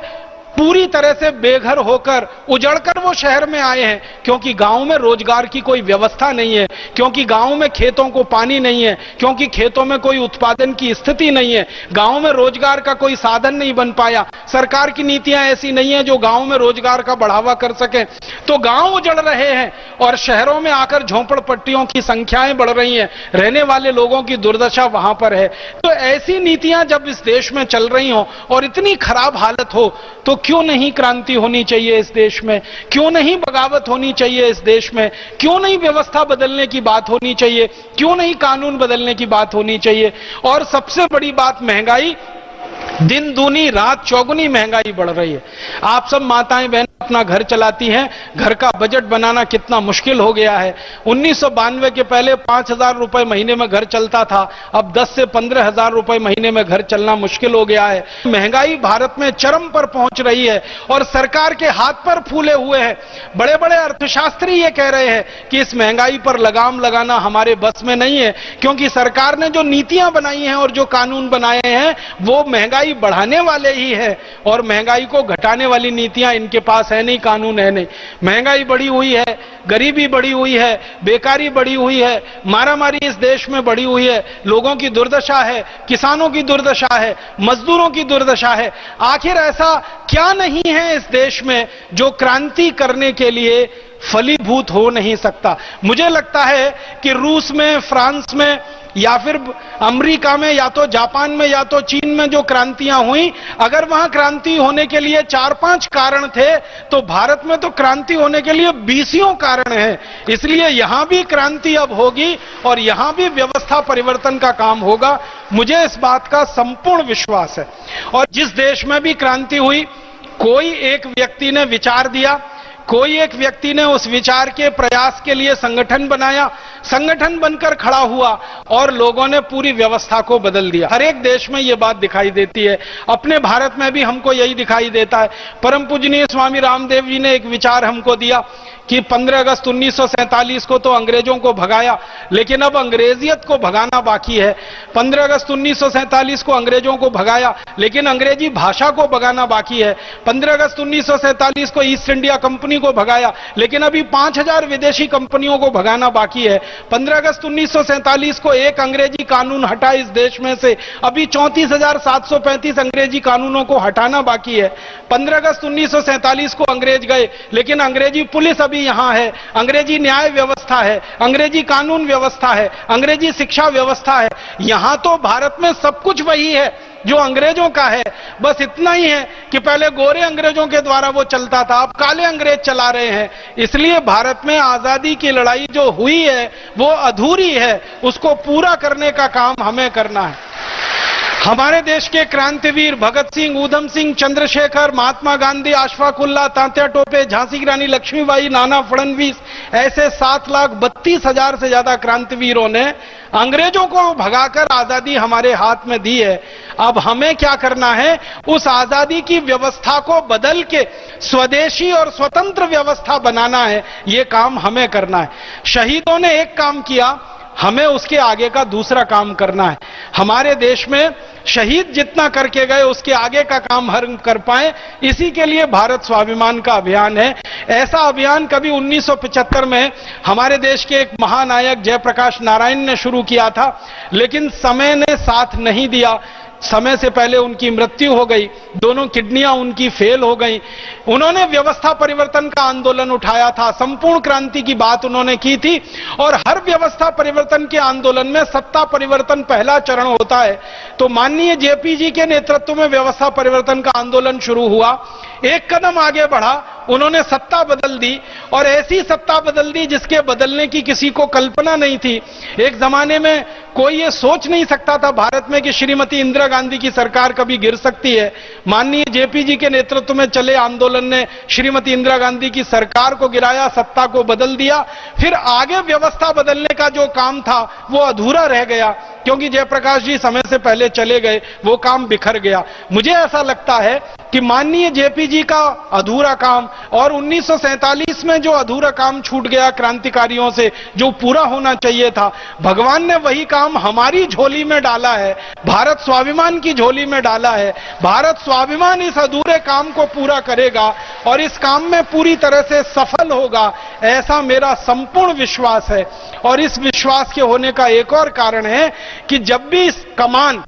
पूरी तरह से बेघर होकर, उजड़कर वो शहर में आए हैं, क्योंकि गांव में रोजगार की कोई व्यवस्था नहीं है, क्योंकि गांव में खेतों को पानी नहीं है, क्योंकि खेतों में कोई उत्पादन की स्थिति नहीं है, गांव में रोजगार का कोई साधन नहीं बन पाया, सरकार की नीतियां ऐसी नहीं है जो गांव में रोजगार का बढ़ावा कर सके। तो गांव उजड़ रहे हैं और शहरों में आकर झोंपड़पट्टियों की संख्याएं बढ़ रही हैं, रहने वाले लोगों की दुर्दशा वहां पर है। तो ऐसी नीतियां जब इस देश में चल रही हो और इतनी खराब हालत हो, तो क्यों नहीं क्रांति होनी चाहिए इस देश में, क्यों नहीं बगावत होनी चाहिए इस देश में, क्यों नहीं व्यवस्था बदलने की बात होनी चाहिए, क्यों नहीं कानून बदलने की बात होनी चाहिए। और सबसे बड़ी बात, महंगाई, दिन दूनी रात चौगुनी महंगाई बढ़ रही है। आप सब माताएं बहन अपना घर चलाती हैं, घर का बजट बनाना कितना मुश्किल हो गया है। 1992 के पहले 5,000 रुपए महीने में घर चलता था, अब 10 से 15,000 रुपए महीने में घर चलना मुश्किल हो गया है। महंगाई भारत में चरम पर पहुंच रही है और सरकार के हाथ पर फूले हुए हैं। बड़े बड़े अर्थशास्त्री ये कह रहे हैं कि इस महंगाई पर लगाम लगाना हमारे बस में नहीं है, क्योंकि सरकार ने जो नीतियां बनाई हैं और जो कानून बनाए हैं वो महंगाई बढ़ाने वाले ही है, और महंगाई को घटाने वाली नीतियां इनके पास है नहीं, कानून है नहीं। महंगाई बढ़ी हुई है, गरीबी बढ़ी हुई है, बेकारी बढ़ी हुई है, मारामारी इस देश में बढ़ी हुई है, लोगों की दुर्दशा है, किसानों की दुर्दशा है, मजदूरों की दुर्दशा है। आखिर ऐसा क्या नहीं है इस देश में जो क्रांति करने के लिए फलीभूत हो नहीं सकता? मुझे लगता है कि रूस में, फ्रांस में, या फिर अमेरिका में, या तो जापान में, या तो चीन में जो क्रांतियां हुई, अगर वहां क्रांति होने के लिए 4-5 कारण थे, तो भारत में तो क्रांति होने के लिए 20 कारण हैं। इसलिए यहां भी क्रांति अब होगी और यहां भी व्यवस्था परिवर्तन का काम होगा, मुझे इस बात का संपूर्ण विश्वास है। और जिस देश में भी क्रांति हुई, कोई एक व्यक्ति ने विचार दिया, कोई एक व्यक्ति ने उस विचार के प्रयास के लिए संगठन बनाया, संगठन बनकर खड़ा हुआ और लोगों ने पूरी व्यवस्था को बदल दिया। हर एक देश में यह बात दिखाई देती है, अपने भारत में भी हमको यही दिखाई देता है। परम पूजनीय स्वामी रामदेव जी ने एक विचार हमको दिया कि 15 अगस्त 1947 को तो अंग्रेजों को भगाया, लेकिन अब अंग्रेजियत को भगाना बाकी है। 15 अगस्त 1947 को अंग्रेजों को भगाया, लेकिन अंग्रेजी भाषा को भगाना बाकी है। 15 अगस्त 1947 को ईस्ट इंडिया कंपनी को भगाया, लेकिन अभी 5,000 विदेशी कंपनियों को भगाना बाकी है। 15 अगस्त 1947 को एक अंग्रेजी कानून हटा इस देश में से, अभी 34,735 अंग्रेजी कानूनों को हटाना बाकी है। 15 अगस्त 1947 को अंग्रेज गए, लेकिन अंग्रेजी पुलिस अभी यहां है, अंग्रेजी न्याय व्यवस्था है, अंग्रेजी कानून व्यवस्था है, अंग्रेजी शिक्षा व्यवस्था है। यहां तो भारत में सब कुछ वही है, जो अंग्रेजों का है बस इतना ही है कि पहले गोरे अंग्रेजों के द्वारा वो चलता था, अब काले अंग्रेज चला रहे हैं। इसलिए भारत में आजादी की लड़ाई जो हुई है वो अधूरी है, उसको पूरा करने का काम हमें करना है। हमारे देश के क्रांतिवीर भगत सिंह, ऊधम सिंह, चंद्रशेखर, महात्मा गांधी, अशफाक उल्लाह, तात्या टोपे, झांसी की रानी लक्ष्मीबाई, नाना फडणवीस, ऐसे 7,32,000 से ज्यादा क्रांतिवीरों ने अंग्रेजों को भगाकर आजादी हमारे हाथ में दी है। अब हमें क्या करना है, उस आजादी की व्यवस्था को बदल के स्वदेशी और स्वतंत्र व्यवस्था बनाना है। ये काम हमें करना है। शहीदों ने एक काम किया, हमें उसके आगे का दूसरा काम करना है। हमारे देश में शहीद जितना करके गए उसके आगे का काम हम कर पाए, इसी के लिए भारत स्वाभिमान का अभियान है। ऐसा अभियान कभी 1975 में हमारे देश के एक महानायक जयप्रकाश नारायण ने शुरू किया था, लेकिन समय ने साथ नहीं दिया। समय से पहले उनकी मृत्यु हो गई, दोनों किडनियां उनकी फेल हो गई। उन्होंने व्यवस्था परिवर्तन का आंदोलन उठाया था, संपूर्ण क्रांति की बात उन्होंने की थी, और हर व्यवस्था परिवर्तन के आंदोलन में सत्ता परिवर्तन पहला चरण होता है। तो माननीय जेपी जी के नेतृत्व में व्यवस्था परिवर्तन का आंदोलन शुरू हुआ। एक कदम आगे बढ़ा, उन्होंने सत्ता बदल दी, और ऐसी सत्ता बदल दी जिसके बदलने की किसी को कल्पना नहीं थी। एक जमाने में कोई ये सोच नहीं सकता था भारत में कि श्रीमती इंदिरा गांधी की सरकार कभी गिर सकती है। माननीय जेपी जी के नेतृत्व में चले आंदोलन ने श्रीमती इंदिरा गांधी की सरकार को गिराया, सत्ता को बदल दिया। फिर आगे व्यवस्था बदलने का जो काम था वो अधूरा रह गया, क्योंकि जयप्रकाश जी समय से पहले चले गए, वो काम बिखर गया। मुझे ऐसा लगता है कि माननीय जेपी जी का अधूरा काम और 1947 में जो अधूरा काम छूट गया क्रांतिकारियों से, जो पूरा होना चाहिए था, भगवान ने वही काम हमारी झोली में डाला है, भारत स्वाभिमान की झोली में डाला है। भारत स्वाभिमान इस अधूरे काम को पूरा करेगा और इस काम में पूरी तरह से सफल होगा, ऐसा मेरा संपूर्ण विश्वास है। और इस विश्वास के होने का एक और कारण है कि जब भी कमान,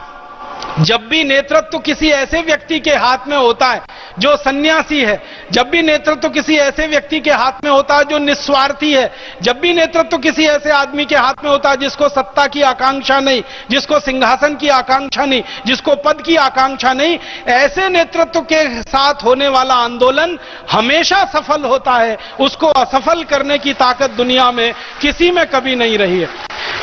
जब भी नेतृत्व किसी ऐसे व्यक्ति के हाथ में होता है जो सन्यासी है, जब भी नेतृत्व किसी ऐसे व्यक्ति के हाथ में होता है जो निस्वार्थी है, जब भी नेतृत्व किसी ऐसे आदमी के हाथ में होता है जिसको सत्ता की आकांक्षा नहीं, जिसको सिंहासन की आकांक्षा नहीं, जिसको पद की आकांक्षा नहीं, ऐसे नेतृत्व के साथ होने वाला आंदोलन हमेशा सफल होता है। उसको असफल करने की ताकत दुनिया में किसी में कभी नहीं रही है।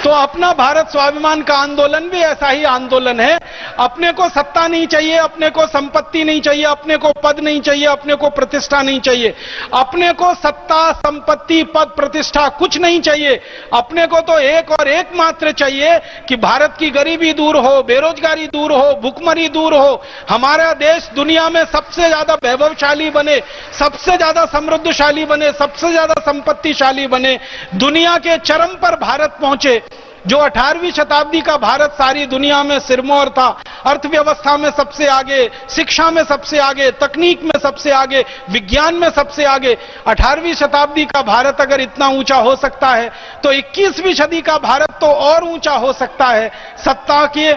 तो अपना भारत स्वाभिमान का आंदोलन भी ऐसा ही आंदोलन है। अपने को सत्ता नहीं चाहिए, अपने को संपत्ति नहीं चाहिए, अपने को पद नहीं चाहिए, अपने को प्रतिष्ठा नहीं चाहिए। अपने को सत्ता, संपत्ति, पद, प्रतिष्ठा कुछ नहीं चाहिए। अपने को तो एक और एक मात्र चाहिए कि भारत की गरीबी दूर हो, बेरोजगारी दूर हो, भुखमरी दूर हो, हमारा देश दुनिया में सबसे ज्यादा वैभवशाली बने, सबसे ज्यादा समृद्धशाली बने, सबसे ज्यादा संपत्तिशाली बने, दुनिया के चरम पर भारत पहुंचे। जो 18वीं शताब्दी का भारत सारी दुनिया में सिरमौर था, अर्थव्यवस्था में सबसे आगे, शिक्षा में सबसे आगे, तकनीक में सबसे आगे, विज्ञान में सबसे आगे। 18वीं शताब्दी का भारत अगर इतना ऊंचा हो सकता है तो 21वीं सदी का भारत तो और ऊंचा हो सकता है। सत्ता के,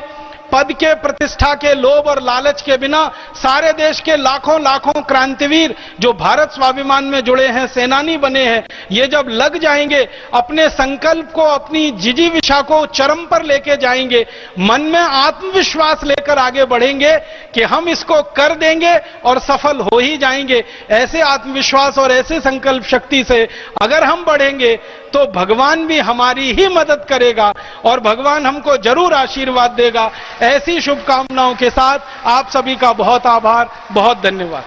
पद के, प्रतिष्ठा के लोभ और लालच के बिना सारे देश के लाखों लाखों क्रांतिवीर जो भारत स्वाभिमान में जुड़े हैं, सेनानी बने हैं, ये जब लग जाएंगे, अपने संकल्प को, अपनी जिजीविषा को चरम पर लेके जाएंगे, मन में आत्मविश्वास लेकर आगे बढ़ेंगे कि हम इसको कर देंगे और सफल हो ही जाएंगे। ऐसे आत्मविश्वास और ऐसे संकल्प शक्ति से अगर हम बढ़ेंगे तो भगवान भी हमारी ही मदद करेगा और भगवान हमको जरूर आशीर्वाद देगा। ऐसी शुभकामनाओं के साथ आप सभी का बहुत आभार, बहुत धन्यवाद।